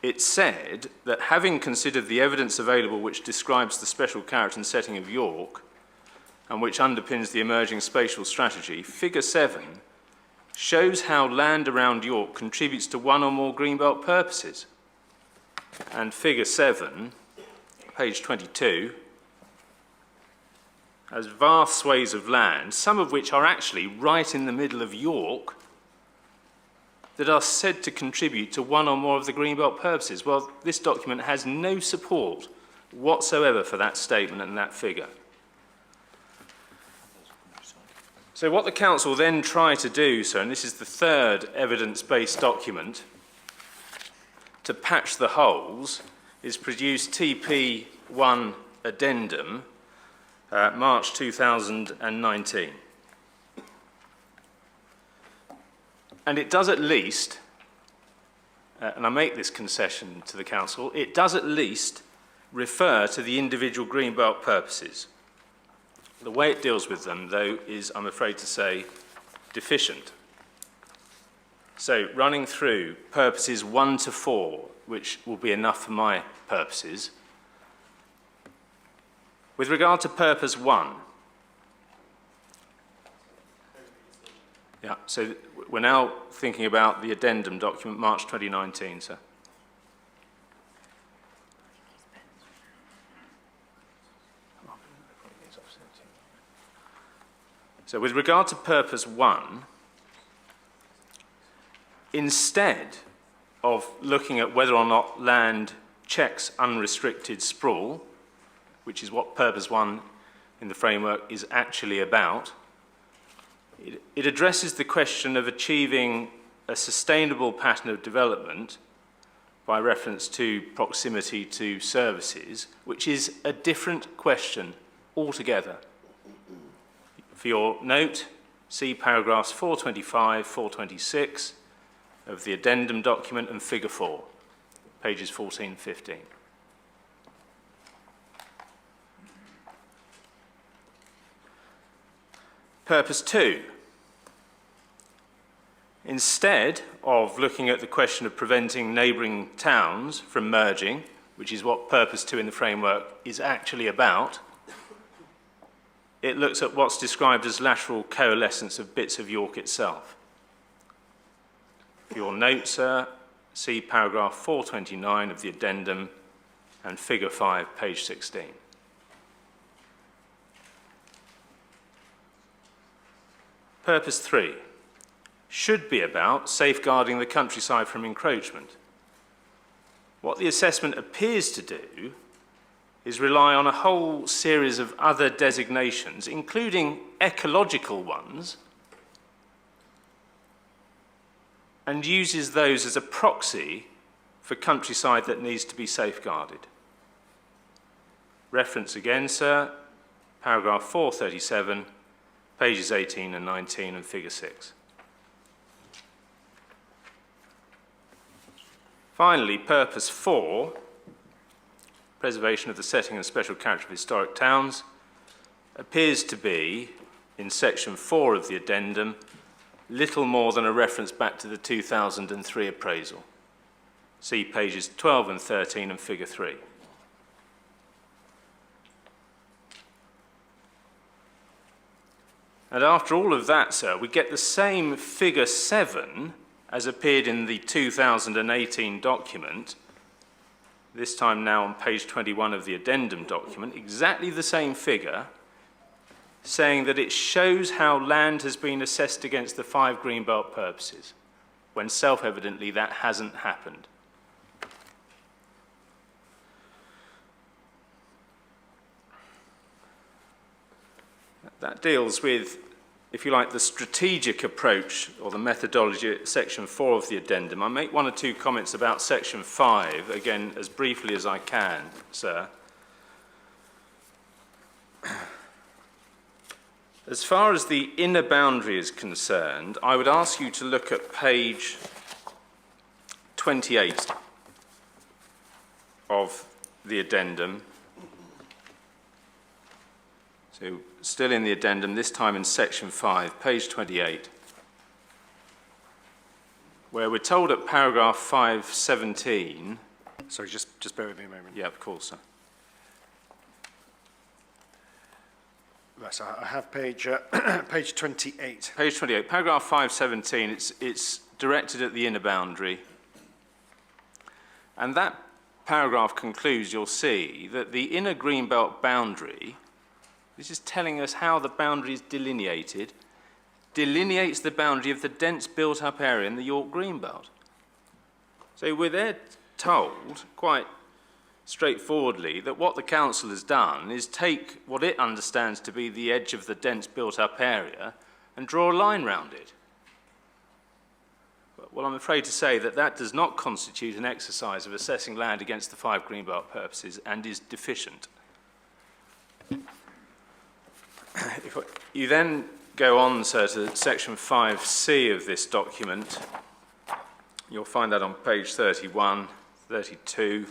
it said that having considered the evidence available which describes the special character and setting of York and which underpins the emerging spatial strategy, Figure 7 shows how land around York contributes to one or more Greenbelt purposes. And Figure 7, page 22, has vast swathes of land, some of which are actually right in the middle of York, that are said to contribute to one or more of the Greenbelt purposes. Well, this document has no support whatsoever for that statement and that figure. So what the council then try to do, sir, and this is the 3rd evidence-based document, to patch the holes, is produce TP1 addendum, March 2019. And it does at least, and I make this concession to the council, it does at least refer to the individual Greenbelt purposes. The way it deals with them, though, is, I'm afraid to say, deficient. So running through purposes 1 to 4, which will be enough for my purposes. With regard to purpose 1, yeah, so we're now thinking about the addendum document, March 2019, sir. So with regard to purpose 1, instead of looking at whether or not land checks unrestricted sprawl, which is what purpose 1 in the framework is actually about, it addresses the question of achieving a sustainable pattern of development by reference to proximity to services, which is a different question altogether. For your note, see paragraphs 425, 426 of the addendum document and figure 4, pages 14, 15. Purpose 2. Instead of looking at the question of preventing neighbouring towns from merging, which is what purpose 2 in the framework is actually about, it looks at what's described as lateral coalescence of bits of York itself. For your note, sir, see paragraph 429 of the addendum and figure 5, page 16. Purpose 3 should be about safeguarding the countryside from encroachment. What the assessment appears to do is rely on a whole series of other designations, including ecological ones, and uses those as a proxy for countryside that needs to be safeguarded. Reference again, sir, paragraph 437, pages 18 and 19 and figure 6. Finally, purpose 4, preservation of the setting and special character of historic towns, appears to be, in section 4 of the addendum, little more than a reference back to the 2003 appraisal. See pages 12 and 13 and figure 3. And after all of that, sir, we get the same figure 7 as appeared in the 2018 document, this time now on page 21 of the addendum document, exactly the same figure, saying that it shows how land has been assessed against the 5 Greenbelt purposes, when self-evidently that hasn't happened. That deals with, if you like, the strategic approach or the methodology at section 4 of the addendum. I make 1 or 2 comments about section 5, again, as briefly as I can, sir. As far as the inner boundary is concerned, I would ask you to look at page 28 of the addendum. So, still in the addendum, this time in section 5, page 28, where we're told at paragraph 517... Sorry, just bear with me a moment. Yeah, of course, sir. Right, so I have page 28. Page 28, paragraph 517, it's directed at the inner boundary. And that paragraph concludes, you'll see, that the inner Greenbelt boundary, this is telling us how the boundary is delineated, delineates the boundary of the dense built-up area in the York Greenbelt. So we're there told, quite straightforwardly, that what the council has done is take what it understands to be the edge of the dense built-up area and draw a line round it. Well, I'm afraid to say that that does not constitute an exercise of assessing land against the 5 Greenbelt purposes and is deficient. If you then go on, sir, to section 5C of this document, you'll find that on page 31, 32,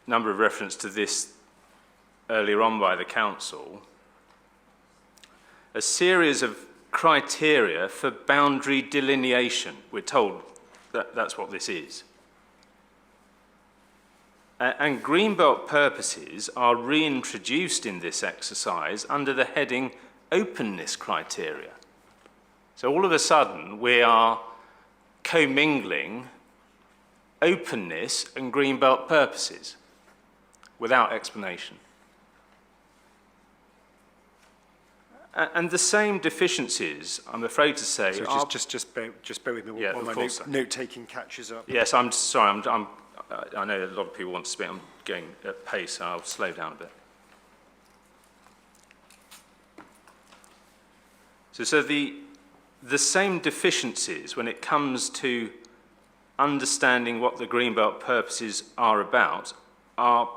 number of reference to this earlier on by the council, a series of criteria for boundary delineation. We're told that that's what this is. And Greenbelt purposes are reintroduced in this exercise under the heading openness criteria. So all of a sudden we are commingling openness and Greenbelt purposes without explanation. And the same deficiencies, I'm afraid to say, So are... just bear with me Yeah, while of my course. note-taking catches up. Yes, I'm sorry, I know a lot of people want to speak, I'm going at pace, so I'll slow down a bit. So the same deficiencies when it comes to understanding what the Greenbelt purposes are about are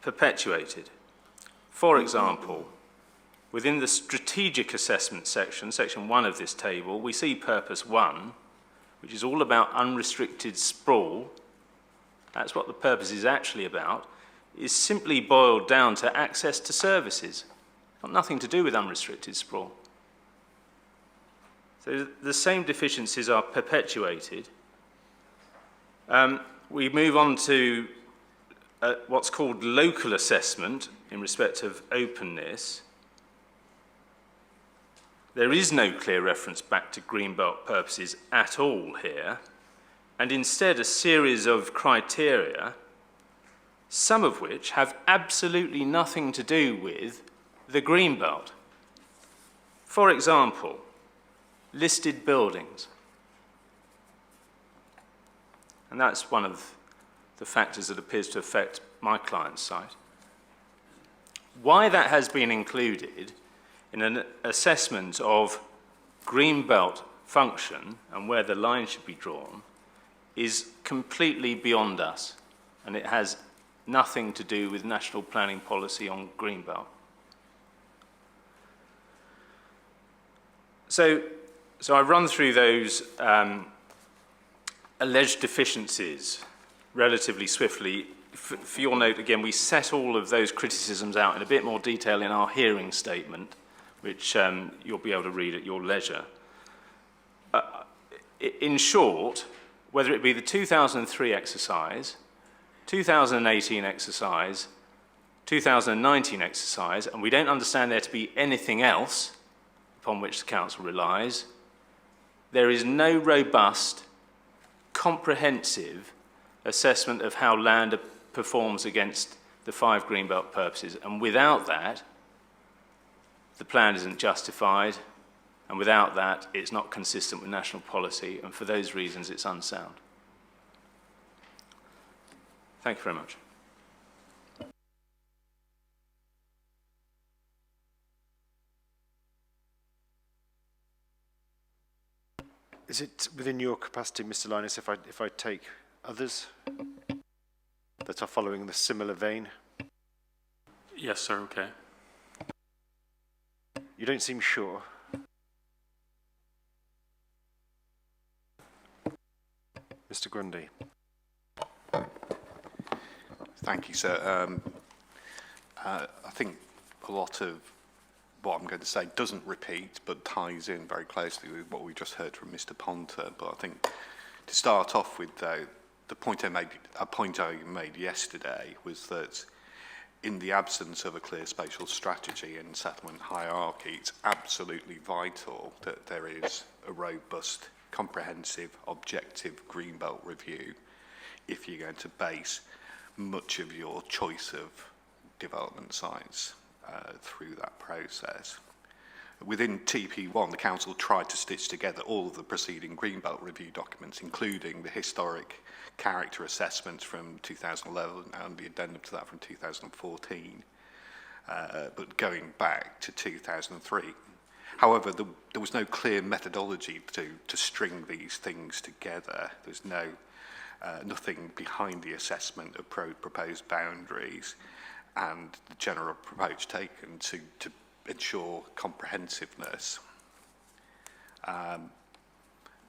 perpetuated. For example, within the strategic assessment section, section 1 of this table, we see purpose 1, which is all about unrestricted sprawl. That's what the purpose is actually about, is simply boiled down to access to services. It's got nothing to do with unrestricted sprawl. So the same deficiencies are perpetuated. We move on to what's called local assessment in respect of openness. There is no clear reference back to Greenbelt purposes at all here, and instead a series of criteria, some of which have absolutely nothing to do with the Greenbelt. For example, listed buildings. And that's one of the factors that appears to affect my client's site. Why that has been included in an assessment of Greenbelt function and where the line should be drawn is completely beyond us, and it has nothing to do with national planning policy on Greenbelt. So I've run through those alleged deficiencies relatively swiftly. For your note, again, we set all of those criticisms out in a bit more detail in our hearing statement, which you'll be able to read at your leisure. In short, whether it be the 2003 exercise, 2018 exercise, 2019 exercise, and we don't understand there to be anything else upon which the council relies, there is no robust, comprehensive assessment of how land performs against the 5 Greenbelt purposes. And without that, the plan isn't justified, and without that, it's not consistent with national policy, and for those reasons, it's unsound. Thank you very much. Is it within your capacity, Mr. Linus, if I take others that are following the similar vein? Yes, sir, okay. You don't seem sure. Mr. Grundy. Thank you, sir. I think a lot of what I'm going to say doesn't repeat, but ties in very closely with what we just heard from Mr. Ponter. But I think to start off with, though, a point I made yesterday was that in the absence of a clear spatial strategy and settlement hierarchy, it's absolutely vital that there is a robust, comprehensive, objective Greenbelt review if you're going to base much of your choice of development sites through that process. Within TP1, the Council tried to stitch together all of the preceding Greenbelt review documents, including the historic character assessment from 2011 and the addendum to that from 2014, but going back to 2003. However, there was no clear methodology to string these things together. There's nothing behind the assessment of proposed boundaries and the general approach taken to ensure comprehensiveness.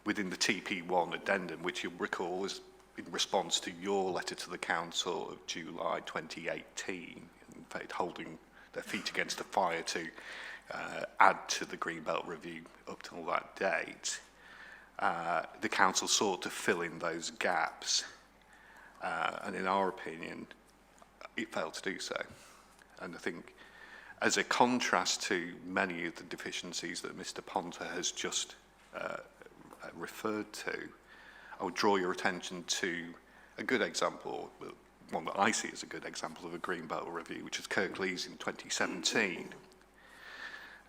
Within the TP1 addendum, which you'll recall was in response to your letter to the Council of July 2018, effect, holding their feet against the fire to add to the Greenbelt Review up till that date. The council sought to fill in those gaps, and in our opinion, it failed to do so. And I think, as a contrast to many of the deficiencies that Mr. Ponter has just referred to, I would draw your attention to a good example, one that I see as a good example of a Greenbelt Review, which is Kirklees in 2017.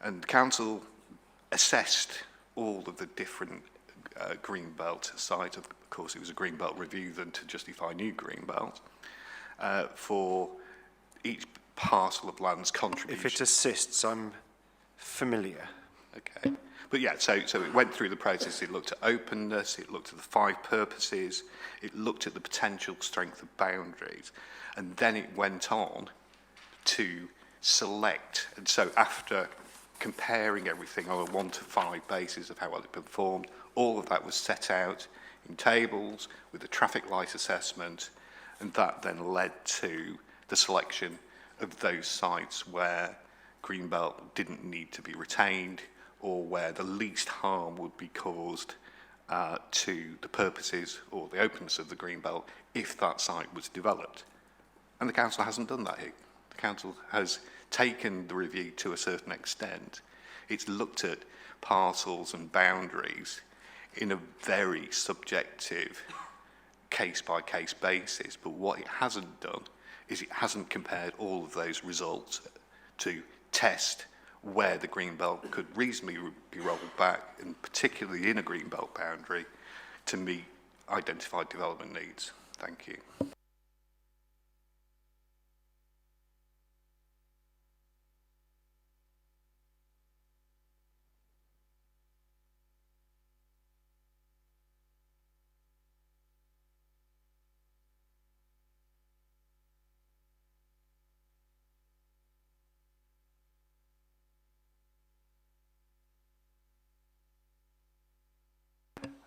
And the council assessed all of the different Greenbelt sites. Of course, it was a Greenbelt Review then to justify new Greenbelt, for each parcel of land's contribution. If it assists, I'm familiar. Okay. But yeah, so it went through the process. It looked at openness, it looked at the 5 purposes, it looked at the potential strength of boundaries, and then it went on to select. And so after comparing everything on a 1 to 5 basis of how well it performed, all of that was set out in tables with a traffic light assessment, and that then led to the selection of those sites where Greenbelt didn't need to be retained, or where the least harm would be caused to the purposes or the openness of the Greenbelt if that site was developed. And the council hasn't done that here. The council has taken the review to a certain extent. It's looked at parcels and boundaries in a very subjective case-by-case basis, but what it hasn't done is it hasn't compared all of those results to test where the Greenbelt could reasonably be rolled back, and particularly in a Greenbelt boundary, to meet identified development needs. Thank you.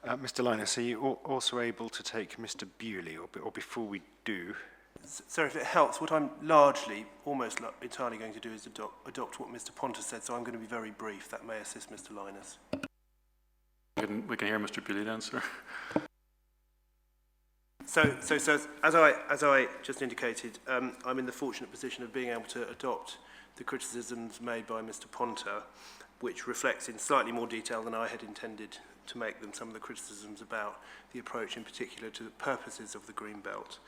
Mr. Linus, are you also able to take Mr. Bewley, or before we do? So if it helps, what I'm largely, almost entirely going to do is adopt what Mr. Ponter said, so I'm going to be very brief. That may assist Mr. Linus. We can hear Mr. Bewley then, sir. So as I just indicated, I'm in the fortunate position of being able to adopt the criticisms made by Mr. Ponter, which reflects in slightly more detail than I had intended to make them, some of the criticisms about the approach in particular to the purposes of the Greenbelt,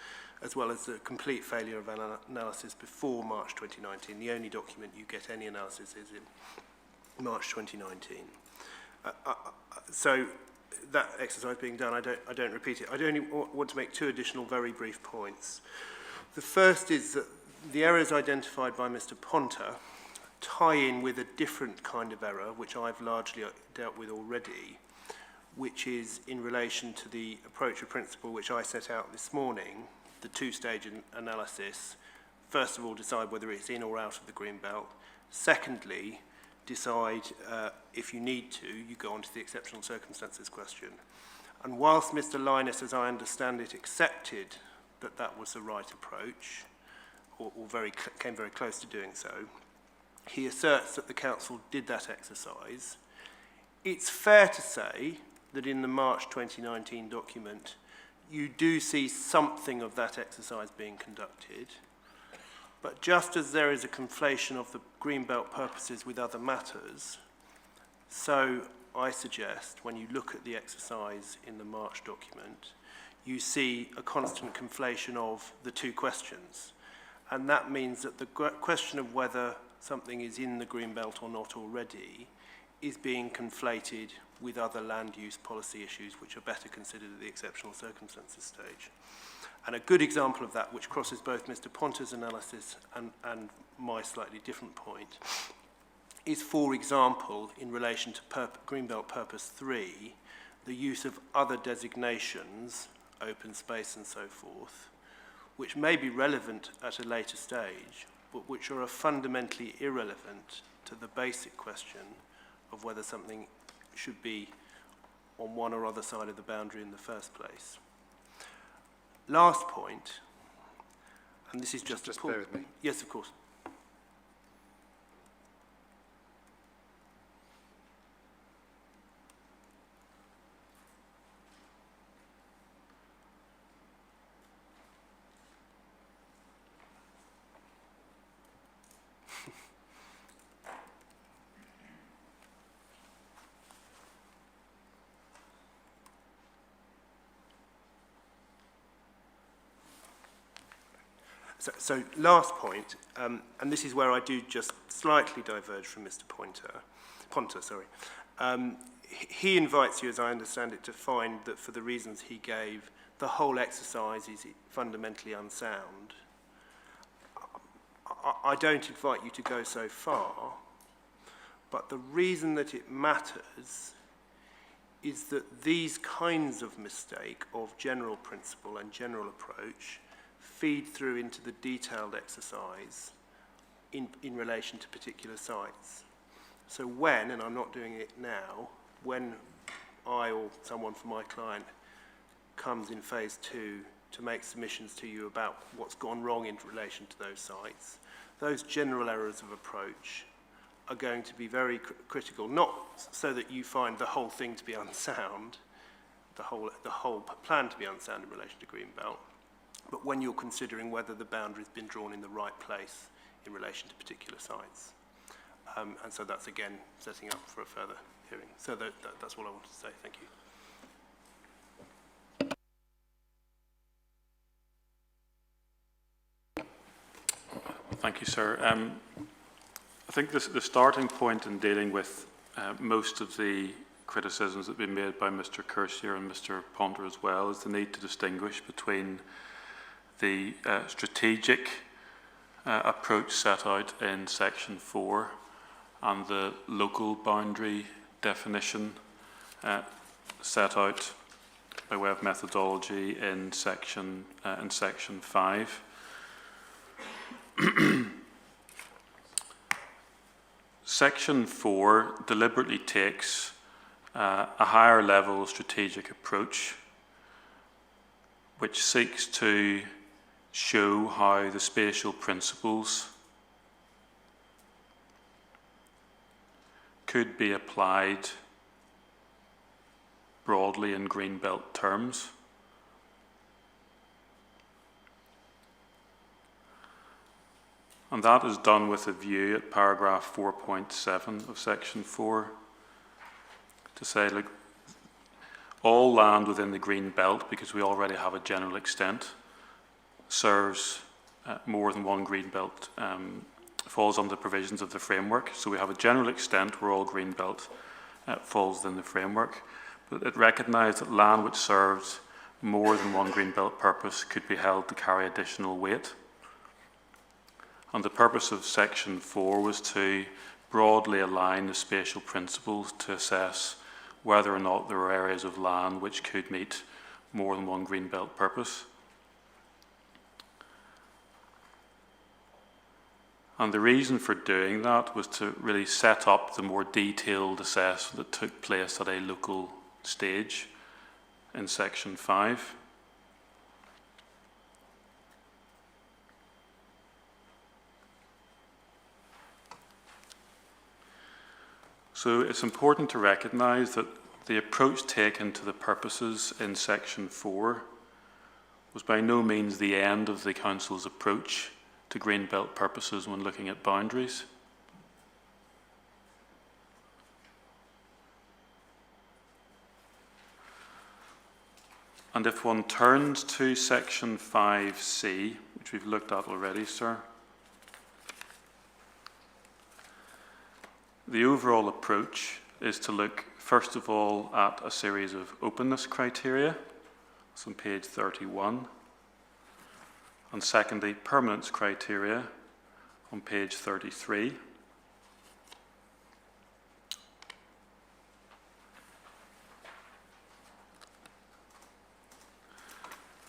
as well as the complete failure of analysis before March 2019. The only document you get any analysis is in March 2019. So that exercise being done, I don't repeat it. I only want to make 2 additional very brief points. The first is that the errors identified by Mr. Ponter tie in with a different kind of error, which I've largely dealt with already, which is in relation to the approach or principle which I set out this morning, the 2-stage analysis. First of all, decide whether it's in or out of the Greenbelt. Secondly, decide if you need to, you go on to the exceptional circumstances question. And whilst Mr. Linus, as I understand it, accepted that that was the right approach, or came very close to doing so, he asserts that the council did that exercise. It's fair to say that in the March 2019 document, you do see something of that exercise being conducted. But just as there is a conflation of the Greenbelt purposes with other matters, so I suggest when you look at the exercise in the March document, you see a constant conflation of the 2 questions. And that means that the question of whether something is in the Greenbelt or not already is being conflated with other land use policy issues which are better considered at the exceptional circumstances stage. And a good example of that, which crosses both Mr. Ponter's analysis and my slightly different point, is, for example, in relation to Greenbelt Purpose 3, the use of other designations, open space and so forth, which may be relevant at a later stage, but which are fundamentally irrelevant to the basic question of whether something should be on one or other side of the boundary in the first place. Last point, and this is just bear with me. Yes, of course. So last point, and this is where I do just slightly diverge from Mr. Ponter, sorry. He invites you, as I understand it, to find that for the reasons he gave, the whole exercise is fundamentally unsound. I don't invite you to go so far, but the reason that it matters is that these kinds of mistake of general principle and general approach feed through into the detailed exercise in relation to particular sites. So when, and I'm not doing it now, when I or someone from my client comes in phase 2 to make submissions to you about what's gone wrong in relation to those sites, those general errors of approach are going to be very critical, not so that you find the whole thing to be unsound, the whole plan to be unsound in relation to Greenbelt, but when you're considering whether the boundary's been drawn in the right place in relation to particular sites. And so that's, again, setting up for a further hearing. So that's what I wanted to say. Thank you. Thank you, sir. I think the starting point in dealing with most of the criticisms that have been made by Mr. Cursier and Mr. Ponter as well is the need to distinguish between the strategic approach set out in Section 4 and the local boundary definition set out by way of methodology in Section 5. Section 4 deliberately takes a higher level strategic approach which seeks to show how the spatial principles could be applied broadly in Greenbelt terms. And that is done with a view at paragraph 4.7 of Section 4 to say, look, all land within the green belt, because we already have a general extent, serves more than one green belt, falls under the provisions of the framework. So we have a general extent where all green belt falls within the framework. But it recognised that land which serves more than one green belt purpose could be held to carry additional weight. And the purpose of Section 4 was to broadly align the spatial principles to assess whether or not there were areas of land which could meet more than one green belt purpose. And the reason for doing that was to really set up the more detailed assessment that took place at a local stage in Section 5. So it's important to recognise that the approach taken to the purposes in Section 4 was by no means the end of the Council's approach to Greenbelt purposes when looking at boundaries. And if one turns to Section 5C, which we've looked at already, sir, the overall approach is to look, first of all, at a series of openness criteria. It's on page 31. And secondly, permanence criteria on page 33.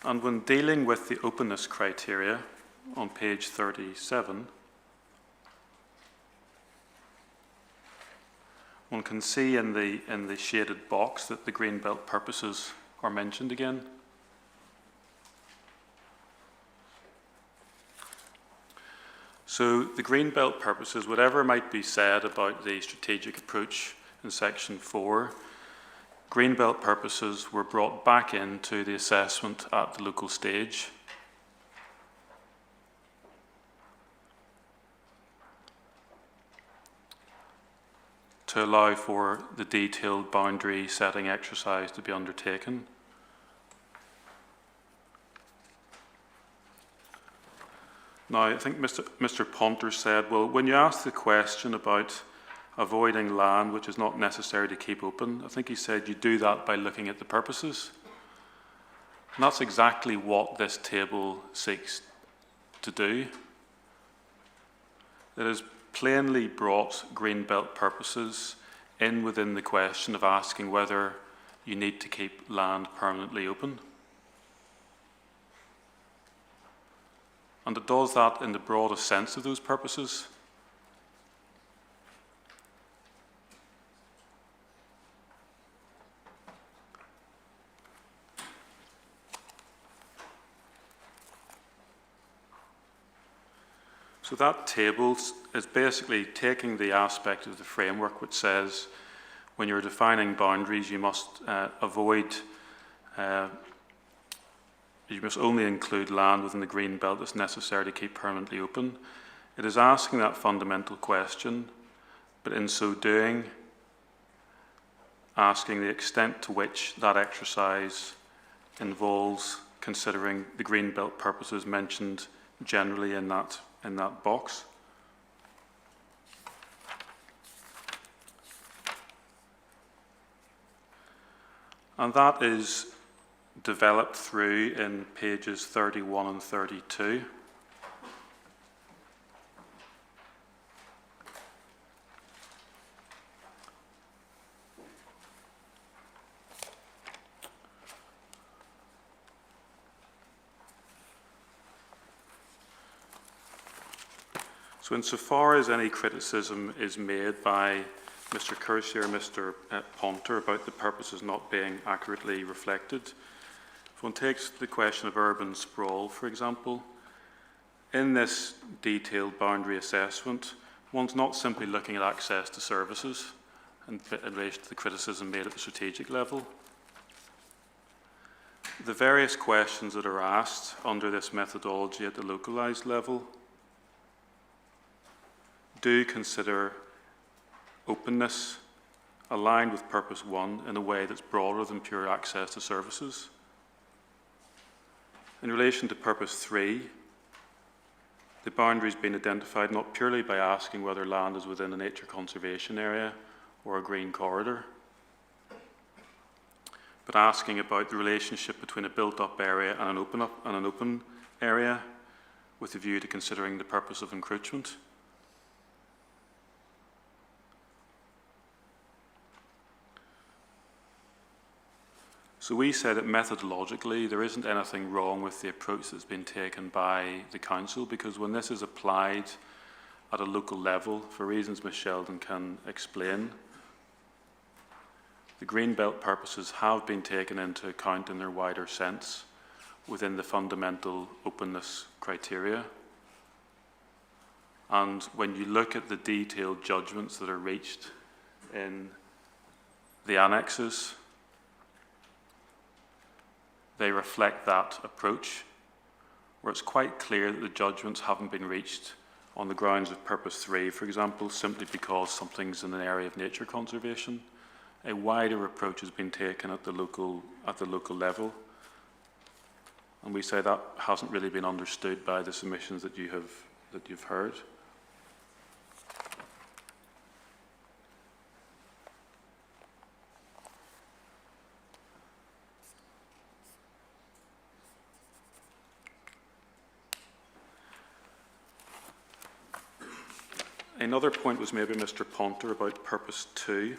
And when dealing with the openness criteria on page 37, one can see in the shaded box that the Greenbelt purposes are mentioned again. So the Greenbelt purposes, whatever might be said about the strategic approach in Section 4, Greenbelt purposes were brought back into the assessment at the local stage. To allow for the detailed boundary setting exercise to be undertaken. Now, I think Mr. Ponter said, well, when you ask the question about avoiding land which is not necessary to keep open, I think he said you do that by looking at the purposes. And that's exactly what this table seeks to do. It has plainly brought Greenbelt purposes in within the question of asking whether you need to keep land permanently open. And it does that in the broadest sense of those purposes. So that table is basically taking the aspect of the framework which says when you're defining boundaries, you must you must only include land within the green belt that's necessary to keep permanently open. It is asking that fundamental question, but in so doing, asking the extent to which that exercise involves considering the green belt purposes mentioned generally in that box. And that is developed through in pages 31 and 32. So insofar as any criticism is made by Mr. Kersey or Mr. Ponter about the purposes not being accurately reflected, if one takes the question of urban sprawl, for example, in this detailed boundary assessment, one's not simply looking at access to services in relation to the criticism made at the strategic level. The various questions that are asked under this methodology at the localised level do consider openness aligned with Purpose 1 in a way that's broader than pure access to services. In relation to Purpose 3, the boundaries being identified not purely by asking whether land is within a nature conservation area or a green corridor, but asking about the relationship between a built-up area and an open area with a view to considering the purpose of encroachment. So we say that methodologically there isn't anything wrong with the approach that's been taken by the Council, because when this is applied at a local level, for reasons Ms Sheldon can explain, the green belt purposes have been taken into account in their wider sense within the fundamental openness criteria. And when you look at the detailed judgments that are reached in the annexes, they reflect that approach, where it's quite clear that the judgments haven't been reached on the grounds of Purpose 3, for example, simply because something's in an area of nature conservation. A wider approach has been taken at the local level, and we say that hasn't really been understood by the submissions that you've heard. Another point was made by Mr. Ponter about Purpose 2.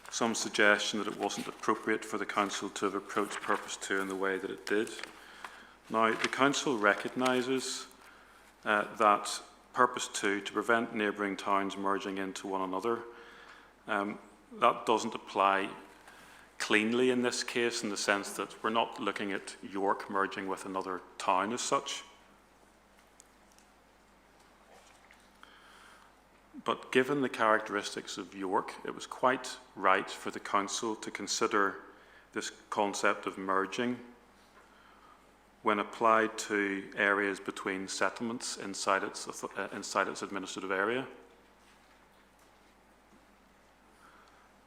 Some suggestion that it wasn't appropriate for the Council to have approached Purpose 2 in the way that it did. Now, the Council recognises that Purpose 2, to prevent neighbouring towns merging into one another, that doesn't apply cleanly in this case, in the sense that we're not looking at York merging with another town as such. But given the characteristics of York, it was quite right for the Council to consider this concept of merging when applied to areas between settlements inside its administrative area,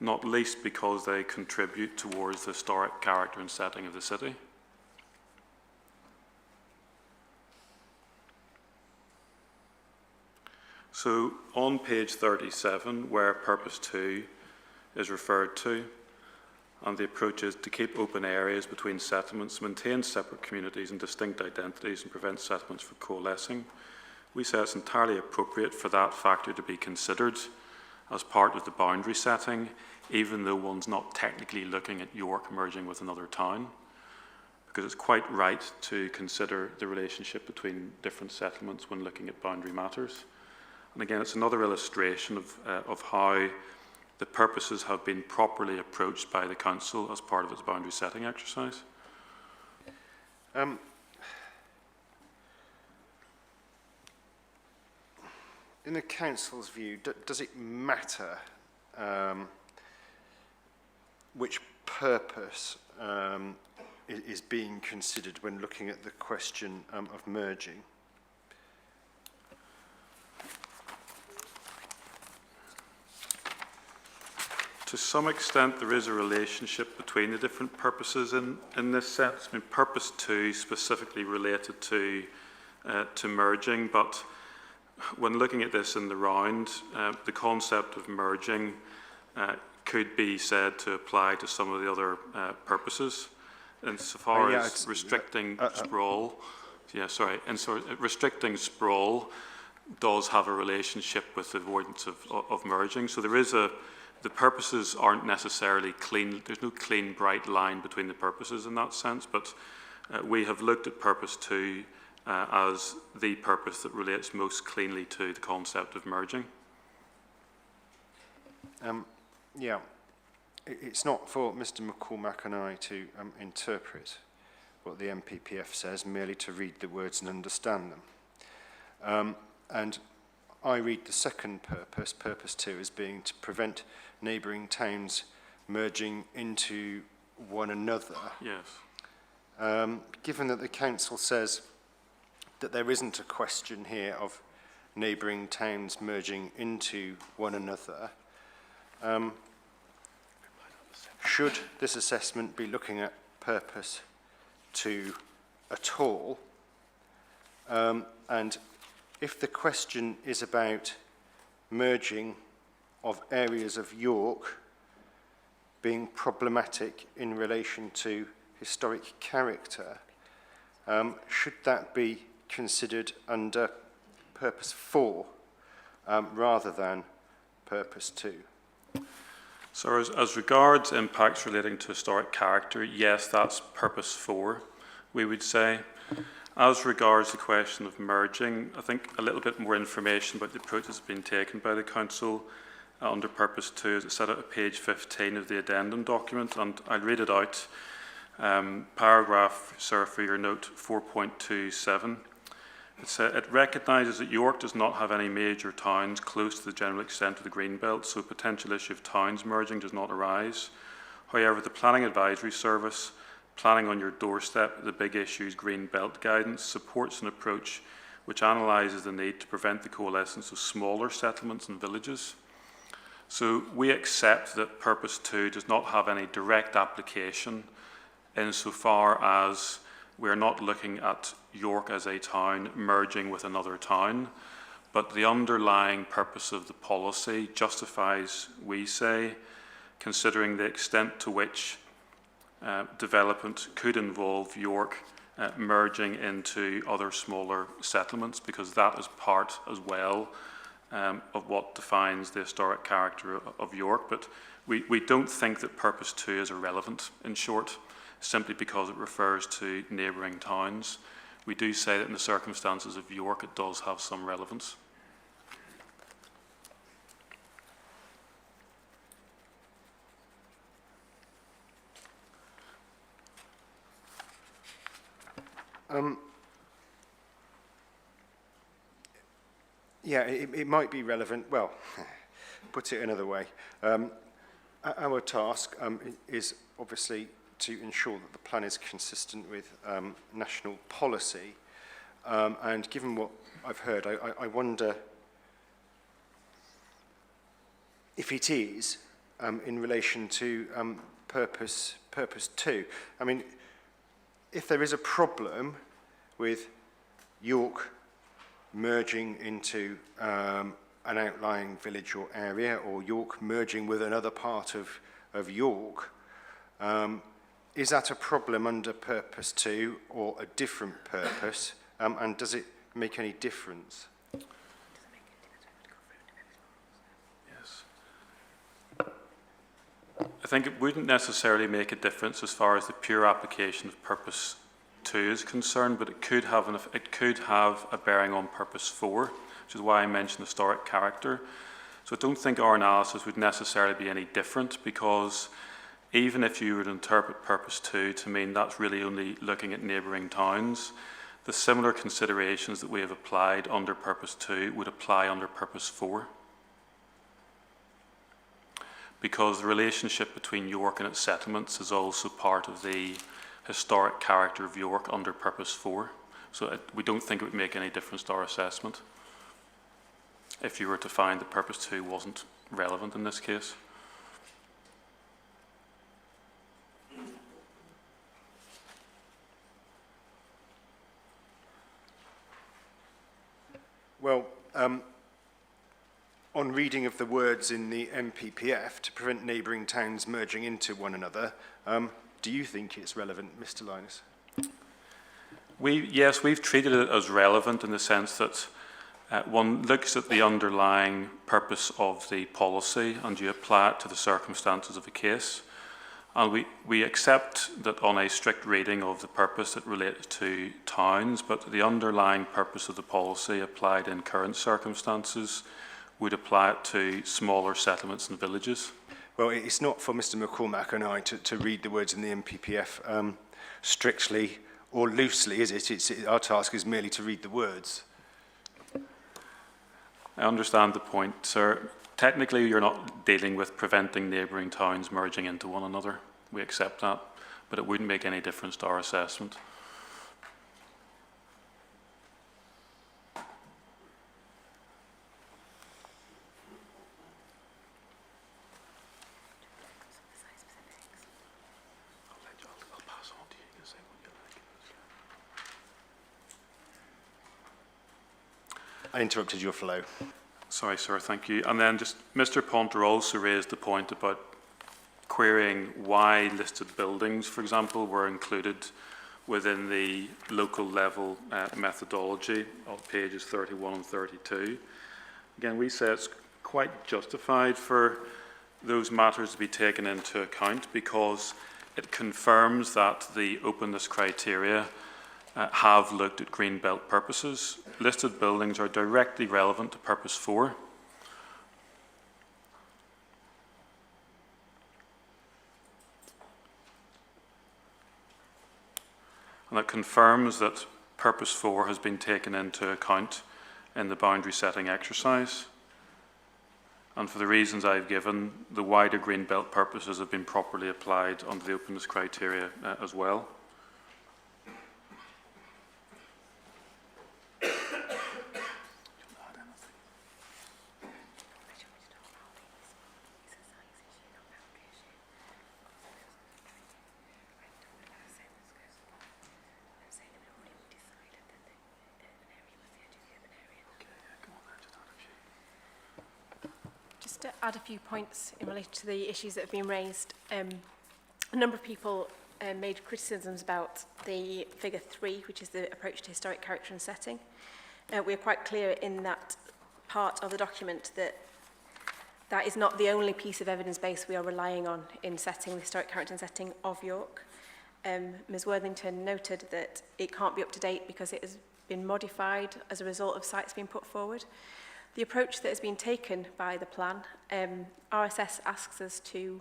not least because they contribute towards the historic character and setting of the city. So on page 37, where purpose 2 is referred to, and the approach is to keep open areas between settlements, maintain separate communities and distinct identities, and prevent settlements from coalescing. We say it's entirely appropriate for that factor to be considered as part of the boundary setting, even though one's not technically looking at York merging with another town, because it's quite right to consider the relationship between different settlements when looking at boundary matters. And again, it's another illustration of how the purposes have been properly approached by the council as part of its boundary setting exercise. In the council's view, does it matter which purpose is being considered when looking at the question of merging? To some extent, there is a relationship between the different purposes in this sense. I mean, purpose 2 specifically related to merging, but when looking at this in the round, the concept of merging could be said to apply to some of the other purposes. Insofar as restricting sprawl, restricting sprawl does have a relationship with the avoidance of merging. So there is the purposes aren't necessarily clean. There's no clean, bright line between the purposes in that sense, but we have looked at purpose 2 as the purpose that relates most cleanly to the concept of merging. Yeah, it's not for Mr. McCormack and I to interpret what the MPPF says, merely to read the words and understand them. And I read the second purpose, purpose 2, as being to prevent neighbouring towns merging into one another. Yes. Given that the council says that there isn't a question here of neighbouring towns merging into one another, should this assessment be looking at purpose 2 at all? And if the question is about merging of areas of York being problematic in relation to historic character, should that be considered under purpose 4 rather than purpose 2? So as regards impacts relating to historic character, yes, that's purpose 4, we would say. As regards the question of merging, I think a little bit more information about the approach that's been taken by the council under purpose 2 is set out at page 15 of the addendum document, and I'll read it out. Paragraph, sir, for your note 4.27. It recognises that York does not have any major towns close to the general extent of the Greenbelt, so potential issue of towns merging does not arise. However, the Planning Advisory Service, Planning on Your Doorstep, the Big Issues Greenbelt Guidance, supports an approach which analyses the need to prevent the coalescence of smaller settlements and villages. So we accept that purpose 2 does not have any direct application insofar as we're not looking at York as a town merging with another town, but the underlying purpose of the policy justifies, we say, considering the extent to which development could involve York merging into other smaller settlements, because that is part as well of what defines the historic character of York. But we don't think that purpose 2 is irrelevant, in short, simply because it refers to neighbouring towns. We do say that in the circumstances of York it does have some relevance. Yeah, it might be relevant. Well, put it another way. Our task is obviously to ensure that the plan is consistent with national policy. And given what I've heard, I wonder if it is in relation to purpose 2. I mean, if there is a problem with York merging into an outlying village or area, or York merging with another part of York, is that a problem under purpose 2 or a different purpose? And does it make any difference? Yes. I think it wouldn't necessarily make a difference as far as the pure application of purpose 2 is concerned, but it could have a bearing on purpose 4, which is why I mentioned historic character. So I don't think our analysis would necessarily be any different, because even if you would interpret purpose 2 to mean that's really only looking at neighbouring towns, the similar considerations that we have applied under purpose 2 would apply under purpose 4. Because the relationship between York and its settlements is also part of the historic character of York under purpose 4. So we don't think it would make any difference to our assessment if you were to find that purpose 2 wasn't relevant in this case. Well, on reading of the words in the MPPF, to prevent neighbouring towns merging into one another, do you think it's relevant, Mr. Linus? Yes, we've treated it as relevant in the sense that one looks at the underlying purpose of the policy and you apply it to the circumstances of the case. And we accept that on a strict reading of the purpose it relates to towns, but the underlying purpose of the policy applied in current circumstances would apply it to smaller settlements and villages. Well, it's not for Mr. McCormack and I to read the words in the MPPF strictly or loosely, is it? Our task is merely to read the words. I understand the point, sir. Technically, you're not dealing with preventing neighbouring towns merging into one another. We accept that, but it wouldn't make any difference to our assessment. I interrupted your flow. Sorry, sir, thank you. And then just Mr. Ponter also raised the point about querying why listed buildings, for example, were included within the local level methodology on pages 31 and 32. Again, we say it's quite justified for those matters to be taken into account because it confirms that the openness criteria have looked at green belt purposes. Listed buildings are directly relevant to purpose 4. And it confirms that purpose 4 has been taken into account in the boundary setting exercise. And for the reasons I've given, the wider green belt purposes have been properly applied under the openness criteria as well. To add a few points in relation to the issues that have been raised. A number of people made criticisms about the figure 3, which is the approach to historic character and setting. We are quite clear in that part of the document that that is not the only piece of evidence base we are relying on in setting the historic character and setting of York. Ms. Worthington noted that it can't be up to date because it has been modified as a result of sites being put forward. The approach that has been taken by the plan, RSS asks us to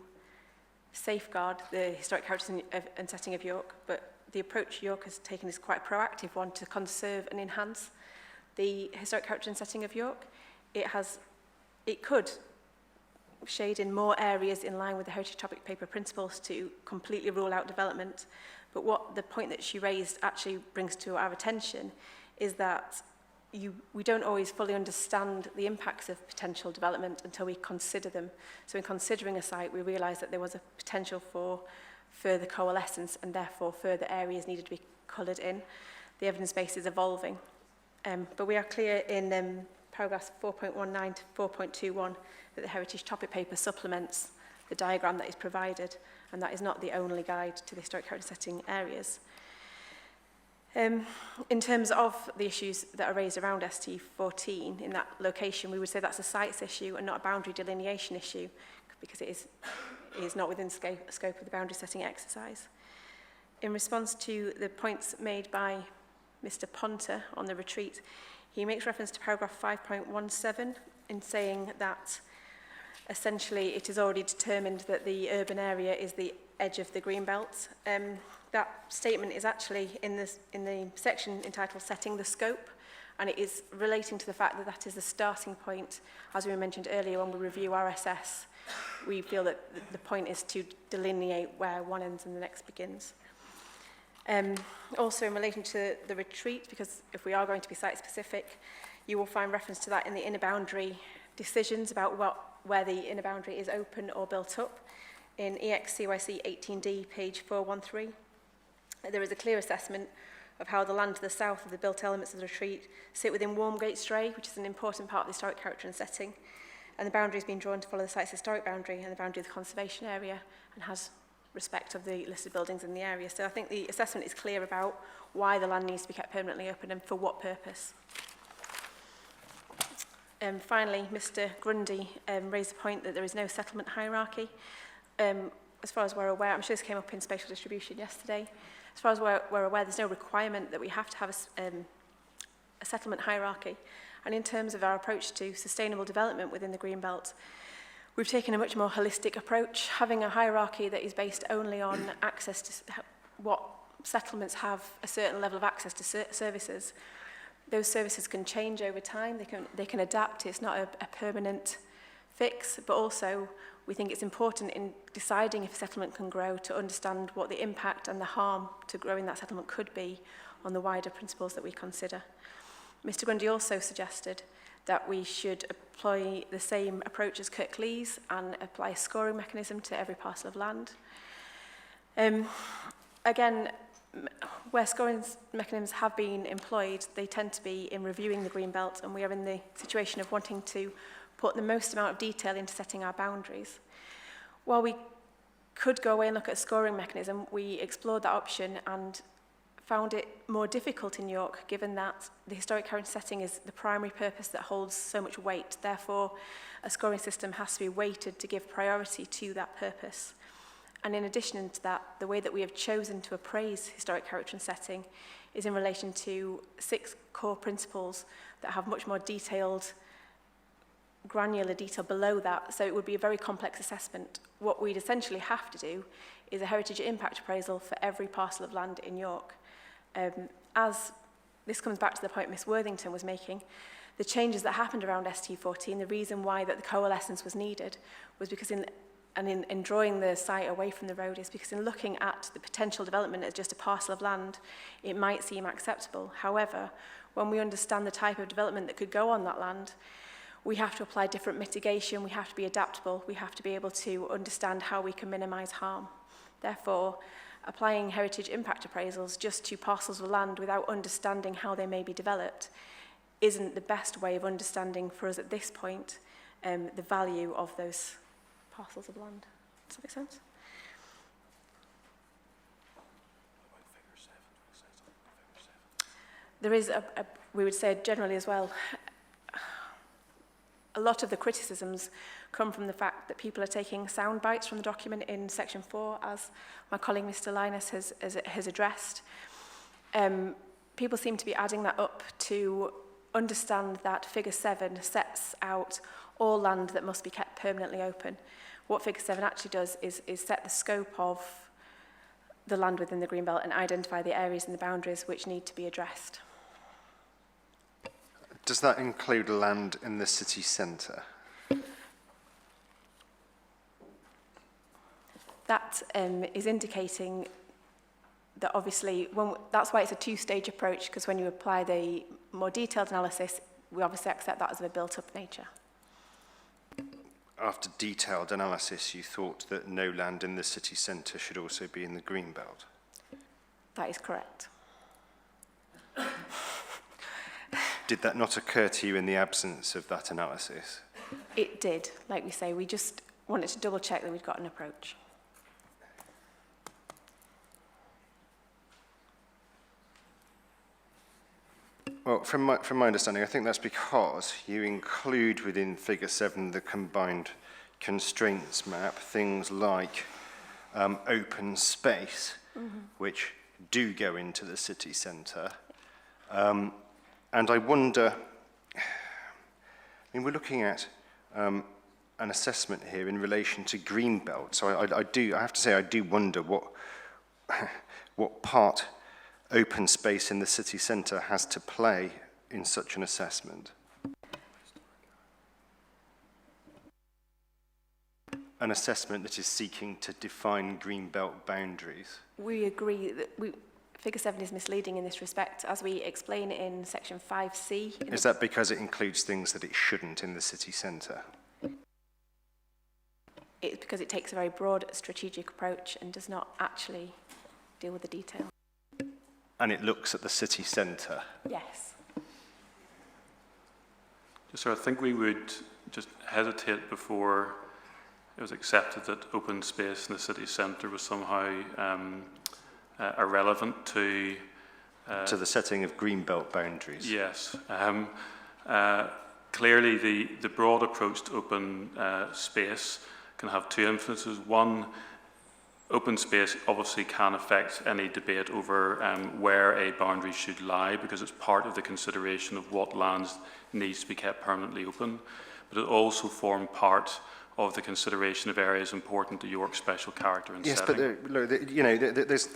safeguard the historic character and setting of York, but the approach York has taken is quite a proactive one to conserve and enhance the historic character and setting of York. It could shade in more areas in line with the Heritage Topic Paper principles to completely rule out development, but what the point that she raised actually brings to our attention is that we don't always fully understand the impacts of potential development until we consider them. So in considering a site, we realised that there was a potential for further coalescence and therefore further areas needed to be coloured in. The evidence base is evolving. But we are clear in paragraphs 4.19 to 4.21 that the heritage topic paper supplements the diagram that is provided, and that is not the only guide to the historic heritage setting areas. In terms of the issues that are raised around ST14 in that location, we would say that's a sites issue and not a boundary delineation issue, because it is not within scope of the boundary setting exercise. In response to the points made by Mr. Ponter on the retreat, he makes reference to paragraph 5.17 in saying that essentially it is already determined that the urban area is the edge of the greenbelt. That statement is actually in the section entitled Setting the Scope, and it is relating to the fact that that is the starting point. As we mentioned earlier, when we review RSS, we feel that the point is to delineate where one ends and the next begins. Also in relation to the retreat, because if we are going to be site-specific, you will find reference to that in the inner boundary decisions about where the inner boundary is open or built up. In EXCYC 18D, page 413, there is a clear assessment of how the land to the south of the built elements of the retreat sit within Wormgate Stray, which is an important part of the historic character and setting, and the boundary has been drawn to follow the site's historic boundary and the boundary of the conservation area, and has respect of the listed buildings in the area. So I think the assessment is clear about why the land needs to be kept permanently open and for what purpose. Finally, Mr. Grundy raised the point that there is no settlement hierarchy. As far as we're aware, I'm sure this came up in spatial distribution yesterday, as far as we're aware, there's no requirement that we have to have a settlement hierarchy. And in terms of our approach to sustainable development within the Greenbelt, we've taken a much more holistic approach, having a hierarchy that is based only on access to what settlements have a certain level of access to services. Those services can change over time, they can adapt, it's not a permanent fix, but also we think it's important in deciding if a settlement can grow to understand what the impact and the harm to growing that settlement could be on the wider principles that we consider. Mr. Grundy also suggested that we should apply the same approach as Kirklees and apply a scoring mechanism to every parcel of land. Again, where scoring mechanisms have been employed, they tend to be in reviewing the Greenbelt, and we are in the situation of wanting to put the most amount of detail into setting our boundaries. While we could go away and look at a scoring mechanism, we explored that option and found it more difficult in York, given that the historic heritage setting is the primary purpose that holds so much weight. Therefore, a scoring system has to be weighted to give priority to that purpose. And in addition to that, the way that we have chosen to appraise historic heritage and setting is in relation to 6 core principles that have much more detailed, granular detail below that, so it would be a very complex assessment. What we'd essentially have to do is a heritage impact appraisal for every parcel of land in York. As this comes back to the point Miss Worthington was making, the changes that happened around ST14, the reason why that the coalescence was needed was because in drawing the site away from the road is because in looking at the potential development as just a parcel of land, it might seem acceptable. However, when we understand the type of development that could go on that land, we have to apply different mitigation, we have to be adaptable, we have to be able to understand how we can minimise harm. Therefore, applying heritage impact appraisals just to parcels of land without understanding how they may be developed isn't the best way of understanding for us at this point the value of those parcels of land. Does that make sense? There is we would say generally as well, a lot of the criticisms come from the fact that people are taking sound bites from the document in section 4, as my colleague Mr. Linus has addressed. People seem to be adding that up to understand that figure 7 sets out all land that must be kept permanently open. What figure 7 actually does is set the scope of the land within the Greenbelt and identify the areas and the boundaries which need to be addressed. Does that include land in the city centre? That is indicating that obviously, that's why it's a 2-stage approach, because when you apply the more detailed analysis, we obviously accept that as of a built-up nature. After detailed analysis, you thought that no land in the city centre should also be in the Greenbelt? That is correct. did that not occur to you in the absence of that analysis? It did, like we say, we just wanted to double check that we'd got an approach. Well, from my understanding, I think that's because you include within Figure 7 the combined constraints map things like open space, which do go into the city centre. And I wonder, I mean, we're looking at an assessment here in relation to Greenbelt. So I have to say, I do wonder what part open space in the city centre has to play in such an assessment. An assessment that is seeking to define Greenbelt boundaries. We agree that Figure 7 is misleading in this respect, as we explain in section 5C. Is that because it includes things that it shouldn't in the city centre? It's because it takes a very broad strategic approach and does not actually deal with the detail. And it looks at the city centre. Yes. So I think we would just hesitate before it was accepted that open space in the city centre was somehow irrelevant to the setting of Greenbelt boundaries. Yes. Clearly, the broad approach to open space can have two influences. One, open space obviously can affect any debate over where a boundary should lie, because it's part of the consideration of what lands needs to be kept permanently open. But it also forms part of the consideration of areas important to York's special character and setting. Yes, but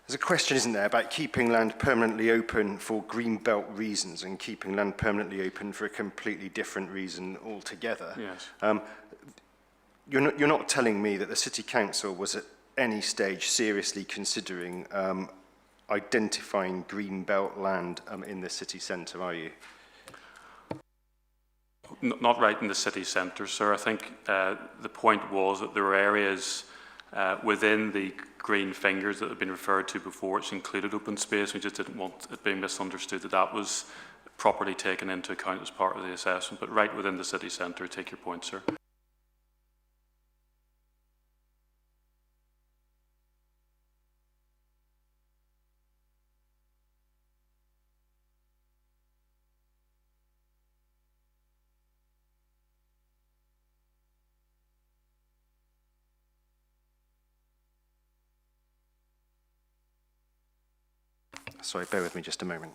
there's a question, isn't there, about keeping land permanently open for Greenbelt reasons and keeping land permanently open for a completely different reason altogether. Yes. You're not telling me that the City Council was at any stage seriously considering identifying Greenbelt land in the city centre, are you? Not right in the city centre, sir. I think the point was that there were areas within the green fingers that have been referred to before, which included open space. We just didn't want it being misunderstood that that was properly taken into account as part of the assessment. But right within the city centre, take your point, sir. Sorry, bear with me just a moment.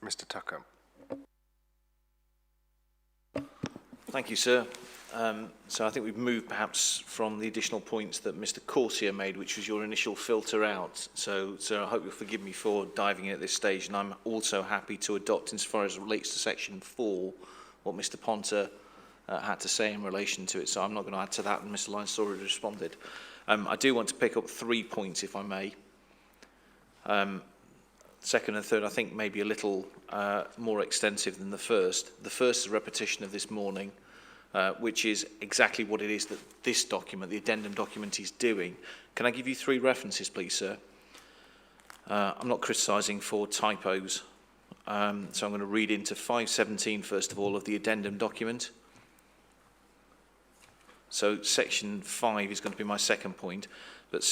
Mr. Tucker. Thank you, sir. So I think we've moved perhaps from the additional points that Mr. Corsia made, which was your initial filter out. So I hope you'll forgive me for diving in at this stage, and I'm also happy to adopt, insofar as it relates to section 4, what Mr. Ponter had to say in relation to it. So I'm not going to add to that, and Mr. Lyons already responded. I do want to pick up 3 points, if I may. Second and third, I think, may be a little more extensive than the first. The first is a repetition of this morning, which is exactly what it is that this document, the addendum document, is doing. Can I give you 3 references, please, sir? I'm not criticising for typos, so I'm going to read into 517, first of all, of the addendum document. So section 5 is going to be my second point. But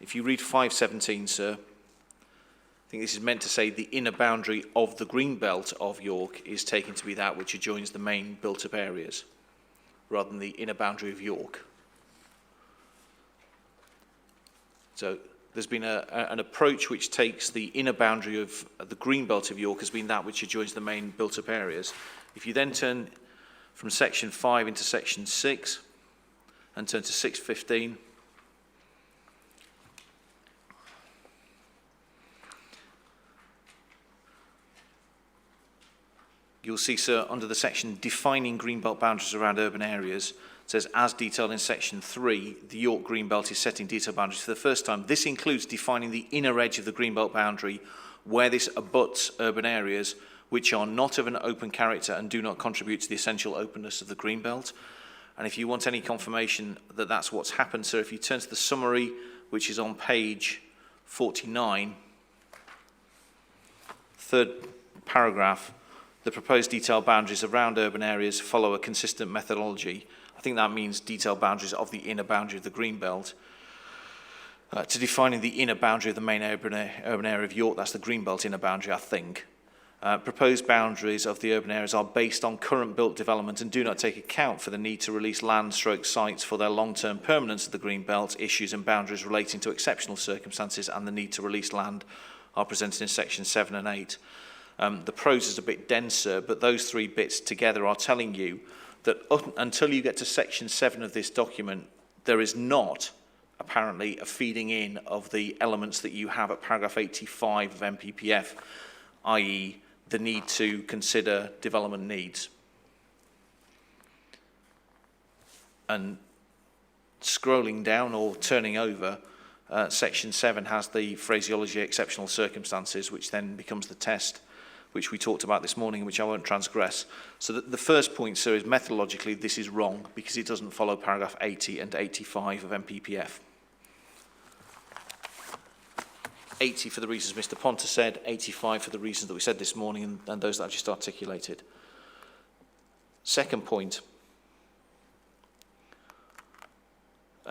if you read 517, sir, I think this is meant to say the inner boundary of the green belt of York is taken to be that which adjoins the main built-up areas, rather than the inner boundary of York. So there's been an approach which takes the inner boundary of the green belt of York as being that which adjoins the main built-up areas. If you then turn from section 5 into section 6 and turn to 615, you'll see, sir, under the section defining greenbelt boundaries around urban areas, it says, as detailed in section 3, the York Greenbelt is setting detailed boundaries for the first time. This includes defining the inner edge of the greenbelt boundary where this abuts urban areas which are not of an open character and do not contribute to the essential openness of the greenbelt. And if you want any confirmation that that's what's happened, sir, if you turn to the summary, which is on page 49, third paragraph, the proposed detailed boundaries around urban areas follow a consistent methodology. I think that means detailed boundaries of the inner boundary of the greenbelt. To defining the inner boundary of the main urban area of York, that's the greenbelt inner boundary, I think. Proposed boundaries of the urban areas are based on current built development and do not take account for the need to release land/sites for their long-term permanence of the greenbelt. Issues and boundaries relating to exceptional circumstances and the need to release land are presented in section 7 and 8. The prose is a bit denser, but those three bits together are telling you that until you get to section 7 of this document, there is not, apparently, a feeding in of the elements that you have at paragraph 85 of MPPF, i.e. the need to consider development needs. And scrolling down or turning over, section 7 has the phraseology exceptional circumstances, which then becomes the test, which we talked about this morning, which I won't transgress. So the first point, sir, is methodologically this is wrong because it doesn't follow paragraph 80 and 85 of MPPF. 80 for the reasons Mr. Ponter said, 85 for the reasons that we said this morning and those that I've just articulated. Second point,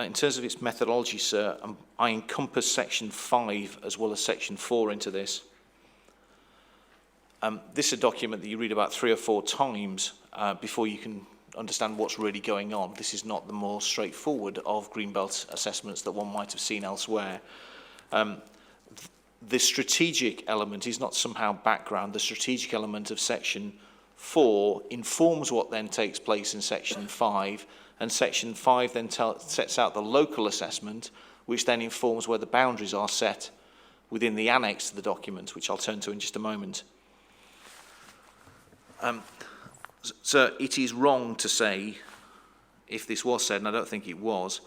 in terms of its methodology, sir, I encompass section 5 as well as section 4 into this. This is a document that you read about 3 or 4 times before you can understand what's really going on. This is not the more straightforward of greenbelt assessments that one might have seen elsewhere. The strategic element is not somehow background. The strategic element of section 4 informs what then takes place in section 5, and section 5 then sets out the local assessment, which then informs where the boundaries are set within the annex to the document, which I'll turn to in just a moment. So it is wrong to say, if this was said, and I don't think it was,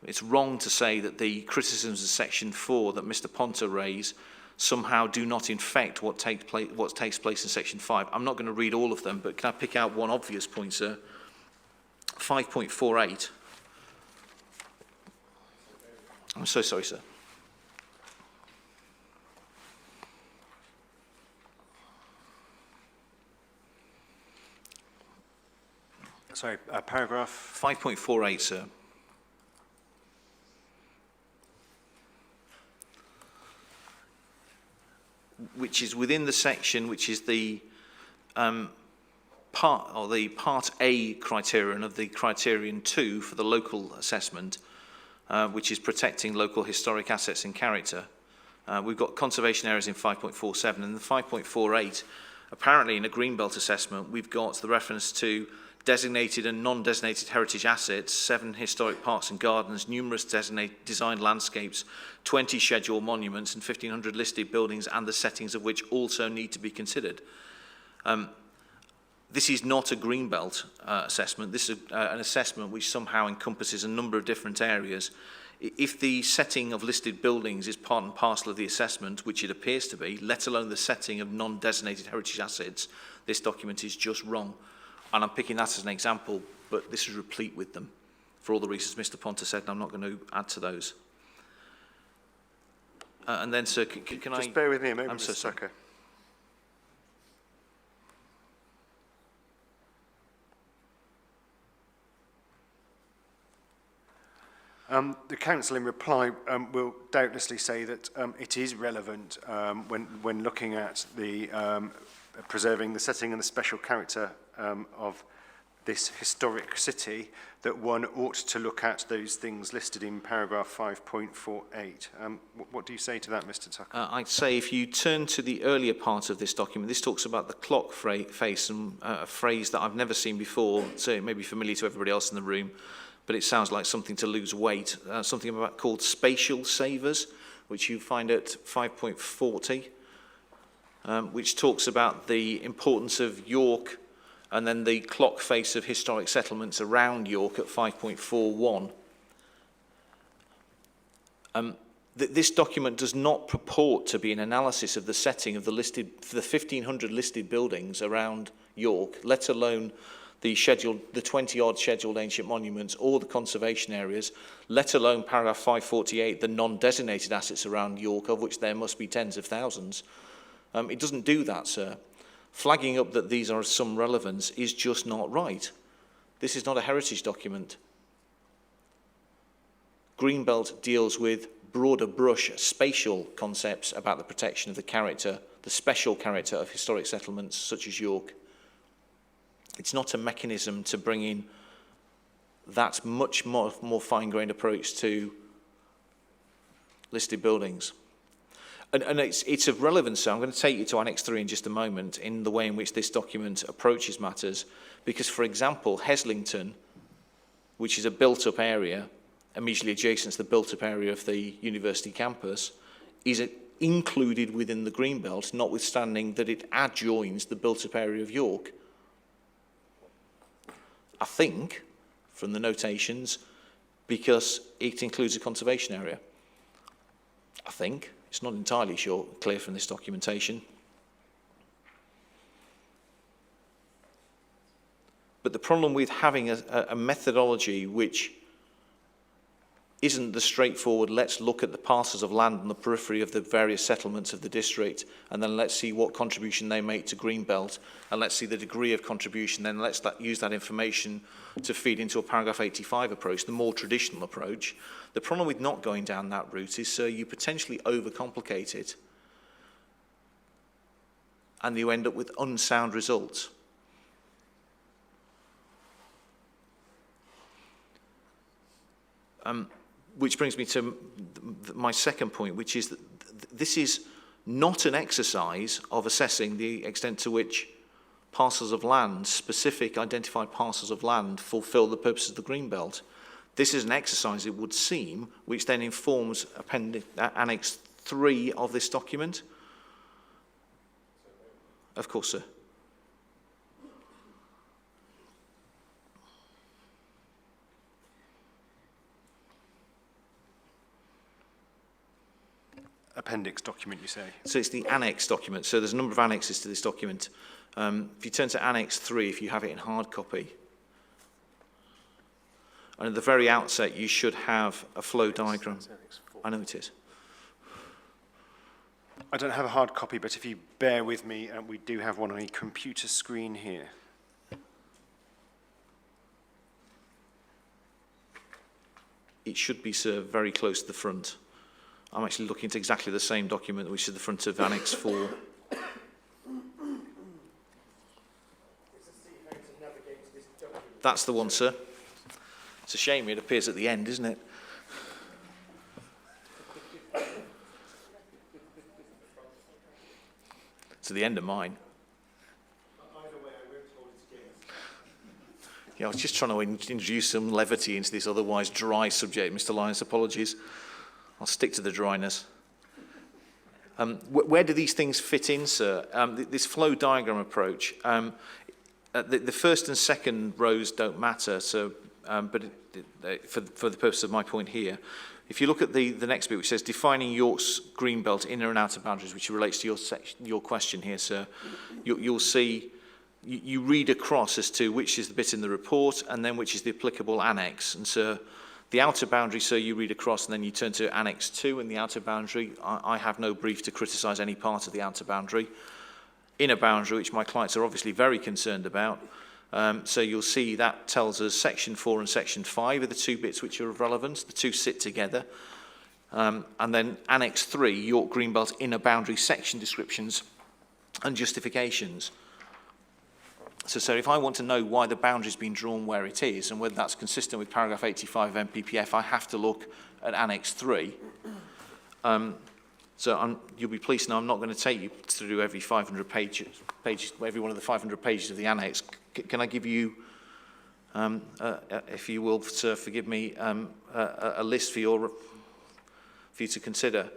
it's wrong to say that the criticisms of section 4 that Mr. Ponter raised somehow do not infect what takes place in section 5. I'm not going to read all of them, but can I pick out one obvious point, sir? 5.48. I'm so sorry, sir. Sorry, paragraph? 5.48, sir. Which is within the section, which is the part A criterion of the criterion 2 for the local assessment, which is protecting local historic assets and character. We've got conservation areas in 5.47, and in 5.48, apparently in a greenbelt assessment, we've got the reference to designated and non-designated heritage assets, 7 historic parks and gardens, numerous designed landscapes, 20 scheduled monuments, and 1,500 listed buildings, and the settings of which also need to be considered. This is not a greenbelt assessment. This is an assessment which somehow encompasses a number of different areas. If the setting of listed buildings is part and parcel of the assessment, which it appears to be, let alone the setting of non-designated heritage assets, this document is just wrong. And I'm picking that as an example, but this is replete with them for all the reasons Mr. Ponter said, and I'm not going to add to those. And then, sir, can I... Just bear with me a moment, I'm so Mr. sorry. Tucker. The council in reply will doubtlessly say that it is relevant when looking at the preserving the setting and the special character of this historic city, that one ought to look at those things listed in paragraph 5.48. What do you say to that, Mr. Tucker? I'd say if you turn to the earlier part of this document, this talks about the clock face, and a phrase that I've never seen before, so it may be familiar to everybody else in the room, but it sounds like something to lose weight, something about called spatial savers, which you find at 5.40, which talks about the importance of York, and then the clock face of historic settlements around York at 5.41. This document does not purport to be an analysis of the setting of the 1,500 listed buildings around York, let alone the 20-odd scheduled ancient monuments or the conservation areas, let alone paragraph 548, the non-designated assets around York, of which there must be tens of thousands. It doesn't do that, sir. Flagging up that these are of some relevance is just not right. This is not a heritage document. Greenbelt deals with broader brush spatial concepts about the protection of the character, the special character of historic settlements such as York. It's not a mechanism to bring in that much more fine-grained approach to listed buildings. And it's of relevance, so I'm going to take you to Annex 3 in just a moment in the way in which this document approaches matters, because, for example, Heslington, which is a built-up area, immediately adjacent to the built-up area of the university campus, is included within the Greenbelt, notwithstanding that it adjoins the built-up area of York. I think, from the notations, because it includes a conservation area. I think. It's not entirely clear from this documentation. But the problem with having a methodology which isn't the straightforward, let's look at the parcels of land on the periphery of the various settlements of the district, and then let's see what contribution they make to Greenbelt, and let's see the degree of contribution, then let's use that information to feed into a paragraph 85 approach, the more traditional approach. The problem with not going down that route is, you potentially overcomplicate it, and you end up with unsound results. Which brings me to my second point, which is that this is not an exercise of assessing the extent to which parcels of land, specific identified parcels of land, fulfill the purposes of the Greenbelt. This is an exercise, it would seem, which then informs Annex 3 of this document. Of course, sir. Appendix document, you say? So it's the annex document. So there's a number of annexes to this document. If you turn to Annex 3, if you have it in hard copy, and at the very outset, you should have a flow diagram. I know it is. I don't have a hard copy, but if you bear with me, we do have one on a computer screen here. It should be, sir, very close to the front. I'm actually looking at exactly the same document, which is the front of Annex 4. That's the one, sir. It's a shame it appears at the end, isn't it? It's at the end of mine. Yeah, I was just trying to introduce some levity into this otherwise dry subject, Mr. Lyons. Apologies. I'll stick to the dryness. Where do these things fit in, sir? This flow diagram approach, the first and second rows don't matter, so, but for the purpose of my point here, if you look at the next bit, which says defining York's Greenbelt inner and outer boundaries, which relates to your question here, sir, you'll see, you read across as to which is the bit in the report and then which is the applicable annex. And so the outer boundary, so you read across and then you turn to Annex 2 in the outer boundary. I have no brief to criticise any part of the outer boundary. Inner boundary, which my clients are obviously very concerned about, So you'll see that tells us section 4 and section 5 are the two bits which are of relevance. The two sit together. And then Annex 3, York Greenbelt inner boundary section descriptions and justifications. So if I want to know why the boundary's been drawn where it is and whether that's consistent with paragraph 85 of MPPF, I have to look at Annex 3. You'll be pleased to know I'm not going to take you through every 500 pages, every one of the 500 pages of the annex. Can I give you, if you will, sir, forgive me, a list for you to consider?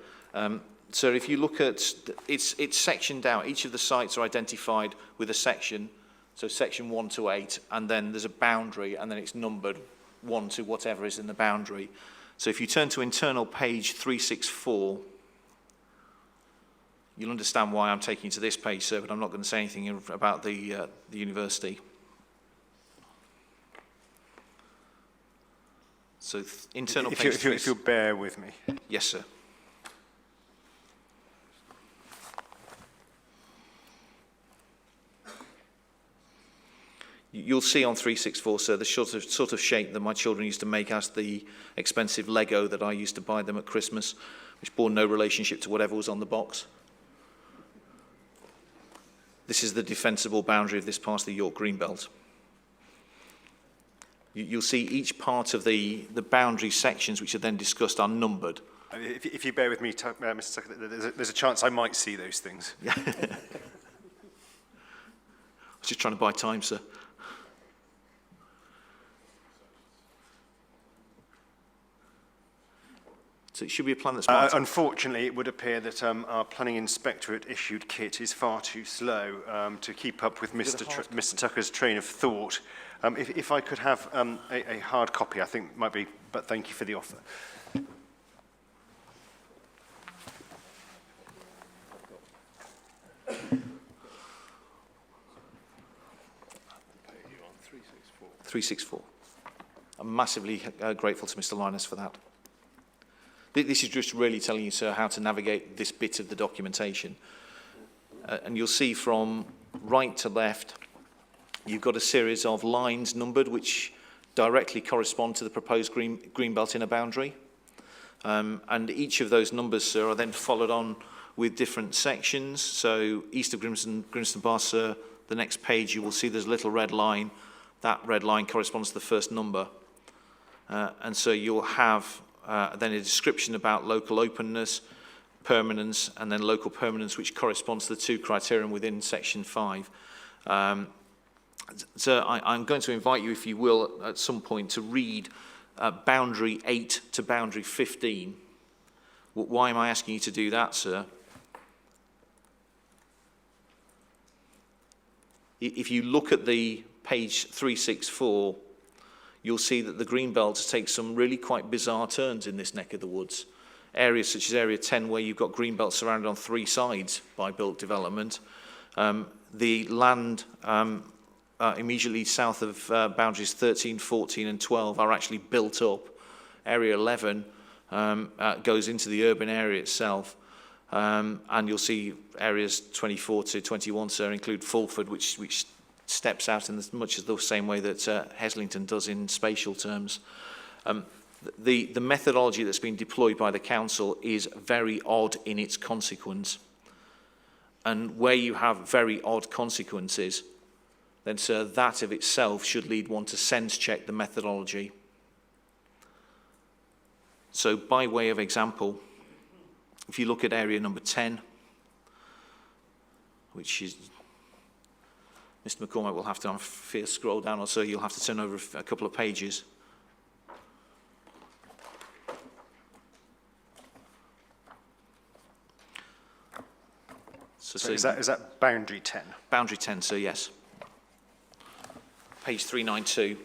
So if you look at, it's sectioned out. Each of the sites are identified with a section. So section 1 to 8, and then there's a boundary, and then it's numbered 1 to whatever is in the boundary. So if you turn to internal page 364, you'll understand why I'm taking you to this page, sir, but I'm not going to say anything about the university. So internal page... If you'll bear with me. Yes, sir. You'll see on 364, sir, the sort of shape that my children used to make as the expensive Lego that I used to buy them at Christmas, which bore no relationship to whatever was on the box. This is the defensible boundary of this part of the York Greenbelt. You'll see each part of the boundary sections which are then discussed are numbered. If you bear with me, Mr. Tucker, there's a chance I might see those things. I was just trying to buy time, sir. So it should be a plan that's marked. Unfortunately, it would appear that our planning inspectorate issued kit is far too slow to keep up with Mr. Tucker's train of thought. If I could have a hard copy, I think might be, but thank you for the offer. .364. I'm massively grateful to Mr. Linus for that. This is just really telling you, sir, how to navigate this bit of the documentation. And you'll see from right to left, you've got a series of lines numbered which directly correspond to the proposed Greenbelt inner boundary. And each of those numbers, sir, are then followed on with different sections. So east of Grimston Bar, sir, the next page you will see there's a little red line. That red line corresponds to the first number. And so you'll have then a description about local openness, permanence, and then local permanence, which corresponds to the two criterion within section 5. So I'm going to invite you, if you will, at some point to read boundary 8 to boundary 15. Why am I asking you to do that, sir? If you look at the page 364, you'll see that the Greenbelt takes some really quite bizarre turns in this neck of the woods. Areas such as Area 10, where you've got Greenbelt surrounded on 3 sides by built development. The land immediately south of boundaries 13, 14 and 12 are actually built up. Area 11 goes into the urban area itself. And you'll see areas 24 to 21, sir, include Fulford, which steps out in much of the same way that Heslington does in spatial terms. The methodology that's been deployed by the council is very odd in its consequence. And where you have very odd consequences, then, sir, that of itself should lead one to sense check the methodology. So by way of example, if you look at area number 10, which is, Mr. McCormack will have to, I fear, scroll down, or so you'll have to turn over a couple of pages. So is that boundary 10? Boundary 10, sir, yes. Page 392.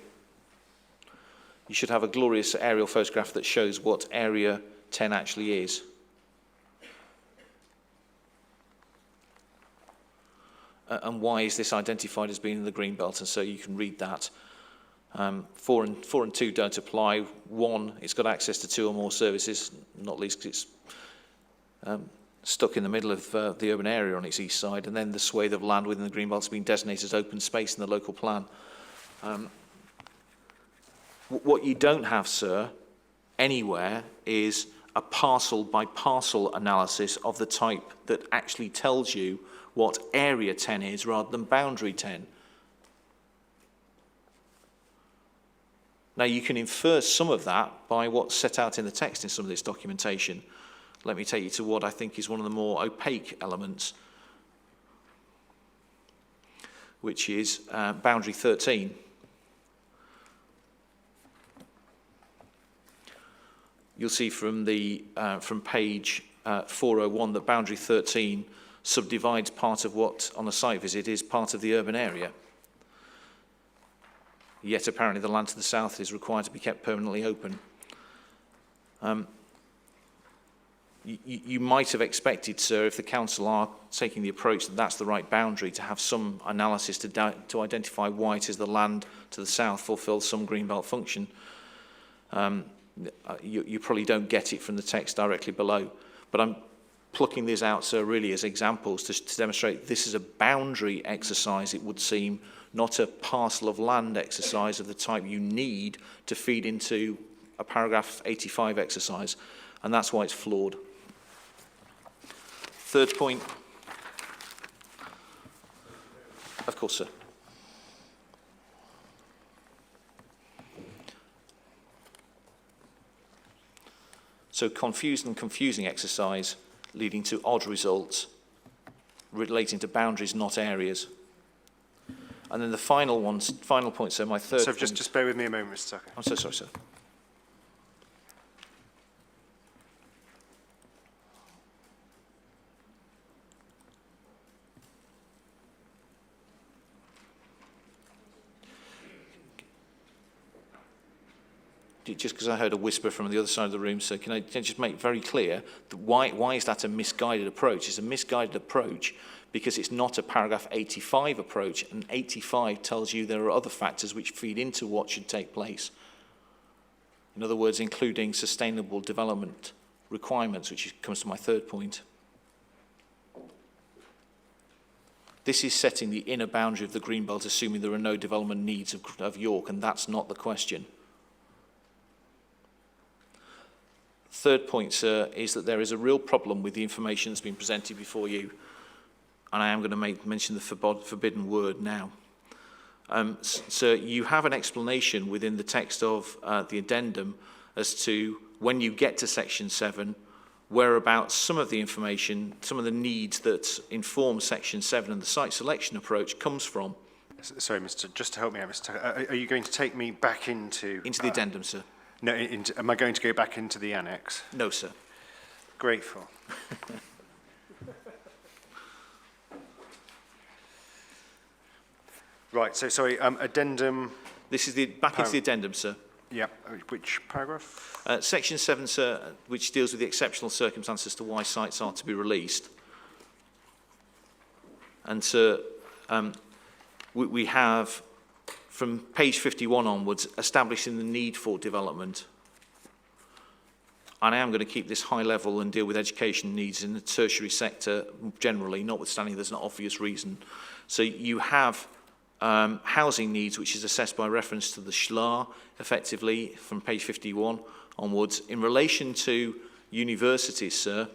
You should have a glorious aerial photograph that shows what area 10 actually is. And why is this identified as being in the Greenbelt? And so you can read that. 4 and 2 don't apply. 1, it's got access to 2 or more services, not least because it's stuck in the middle of the urban area on its east side. And then the swathe of land within the Greenbelt has been designated as open space in the local plan. What you don't have, sir, anywhere is a parcel by parcel analysis of the type that actually tells you what area 10 is rather than boundary 10. Now, you can infer some of that by what's set out in the text in some of this documentation. Let me take you to what I think is one of the more opaque elements, which is boundary 13. You'll see from the from page 401 that boundary 13 subdivides part of what on a site visit is part of the urban area. Yet apparently the land to the south is required to be kept permanently open. You might have expected, sir, if the council are taking the approach that that's the right boundary, to have some analysis to identify why it is the land to the south fulfills some greenbelt function. You probably don't get it from the text directly below, but I'm plucking this out, sir, really as examples to demonstrate this is a boundary exercise, it would seem, not a parcel of land exercise of the type you need to feed into a paragraph 85 exercise, and that's why it's flawed. Third point. Of course, sir. So confused and confusing exercise leading to odd results relating to boundaries, not areas. And then the final point, so my third So point, just bear with me a moment, Mr. Tucker. I'm so sorry, sir. Just because I heard a whisper from the other side of the room, so can I just make very clear that why is that a misguided approach? It's a misguided approach because it's not a paragraph 85 approach, and 85 tells you there are other factors which feed into what should take place. In other words, including sustainable development requirements, which comes to my third point. This is setting the inner boundary of the Greenbelt, assuming there are no development needs of York, and that's not the question. Third point, sir, is that there is a real problem with the information that's been presented before you, and I am going to mention the forbidden word now. Sir, you have an explanation within the text of the addendum as to when you get to section 7, whereabouts some of the information, some of the needs that inform section 7 and the site selection approach comes from. Sorry, just to help me out, Mr. Tucker, are you going to take me back into The addendum, sir. No, am I going to go back into the annex? No, sir. Grateful. Right, so sorry, addendum. This is back into the addendum, sir. Yeah, which paragraph? Section 7, sir, which deals with the exceptional circumstances to why sites are to be released. And, sir, we have, from page 51 onwards, establishing the need for development. And I am going to keep this high level and deal with education needs in the tertiary sector generally, notwithstanding there's an obvious reason. So you have housing needs, which is assessed by reference to the SHLAR, effectively, from page 51 onwards. In relation to universities, sir,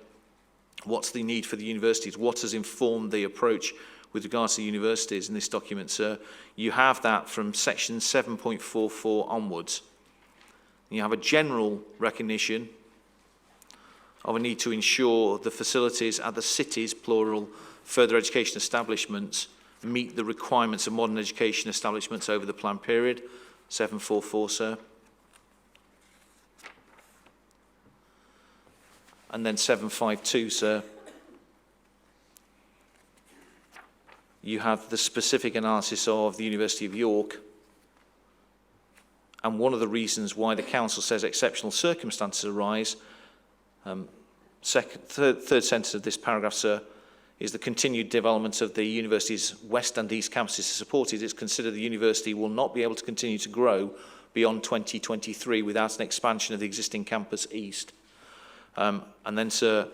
what's the need for the universities? What has informed the approach with regards to universities in this document, sir? You have that from section 7.44 onwards. You have a general recognition of a need to ensure the facilities at the cities, plural, further education establishments meet the requirements of modern education establishments over the planned period, 744, sir. And then 752, sir. You have the specific analysis of the University of York, and one of the reasons why the council says exceptional circumstances arise, third sentence of this paragraph, sir, is the continued development of the university's west and east campuses is supported. It's considered the university will not be able to continue to grow beyond 2023 without an expansion of the existing campus east. And then, sir,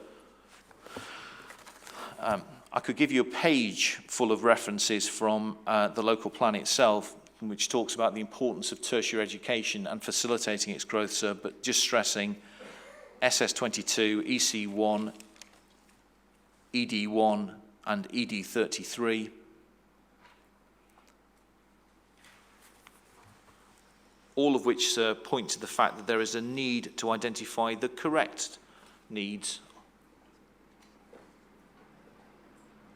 I could give you a page full of references from the local plan itself, which talks about the importance of tertiary education and facilitating its growth, sir, but just stressing SS22, EC1, ED1 and ED33. All of which point to the fact that there is a need to identify the correct needs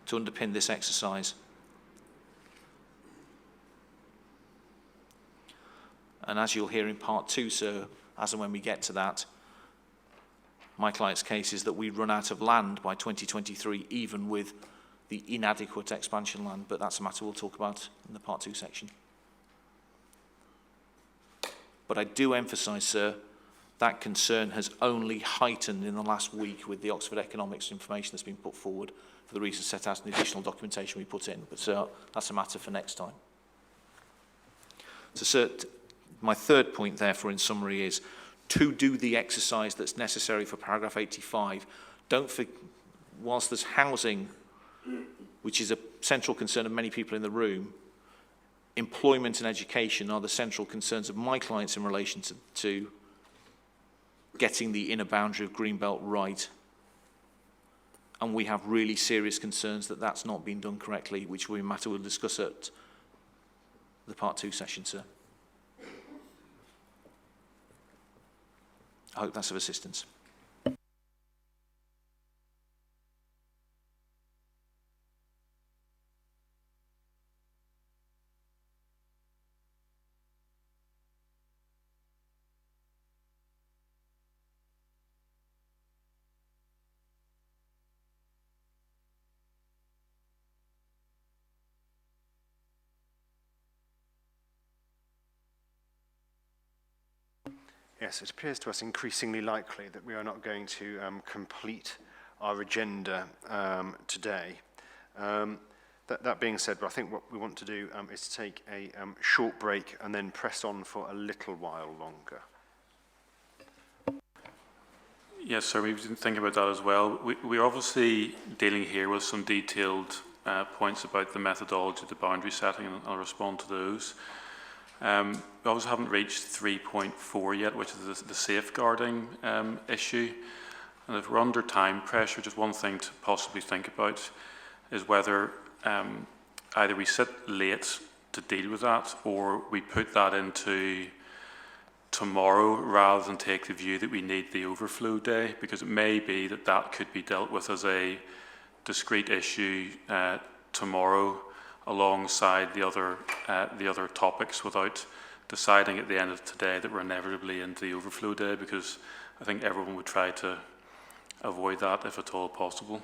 to underpin this exercise. And as you'll hear in part 2, sir, as and when we get to that, my client's case is that we run out of land by 2023, even with the inadequate expansion land, but that's a matter we'll talk about in the part 2 section. But I do emphasise, sir, that concern has only heightened in the last week with the Oxford Economics information that's been put forward for the reasons set out in the additional documentation we put in. But, sir, that's a matter for next time. So, sir, my third point, therefore, in summary, is to do the exercise that's necessary for paragraph 85, whilst there's housing, which is a central concern of many people in the room, employment and education are the central concerns of my clients in relation to getting the inner boundary of Greenbelt right. And we have really serious concerns that that's not been done correctly, which will be a matter we'll discuss at the part 2 session, sir. I hope that's of assistance. Yes, it appears to us increasingly likely that we are not going to complete our agenda today. That being said, but I think what we want to do is to take a short break and then press on for a little while longer. Yes, sir, we've been thinking about that as well. We're obviously dealing here with some detailed points about the methodology of the boundary setting, and I'll respond to those. We also haven't reached 3.4 yet, which is the safeguarding issue. And if we're under time pressure, just one thing to possibly think about is whether either we sit late to deal with that, or we put that into tomorrow rather than take the view that we need the overflow day, because it may be that that could be dealt with as a discrete issue tomorrow alongside the other topics, without deciding at the end of today that we're inevitably into the overflow day, because I think everyone would try to avoid that if at all possible.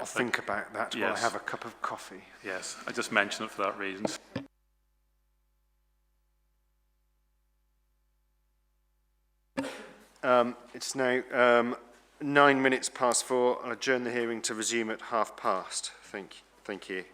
I'll think about that while I have a cup of coffee. Yes, I just mentioned it for that reason. It's now 9 minutes past 4. I'll adjourn the hearing to resume at 4:30. Thank you.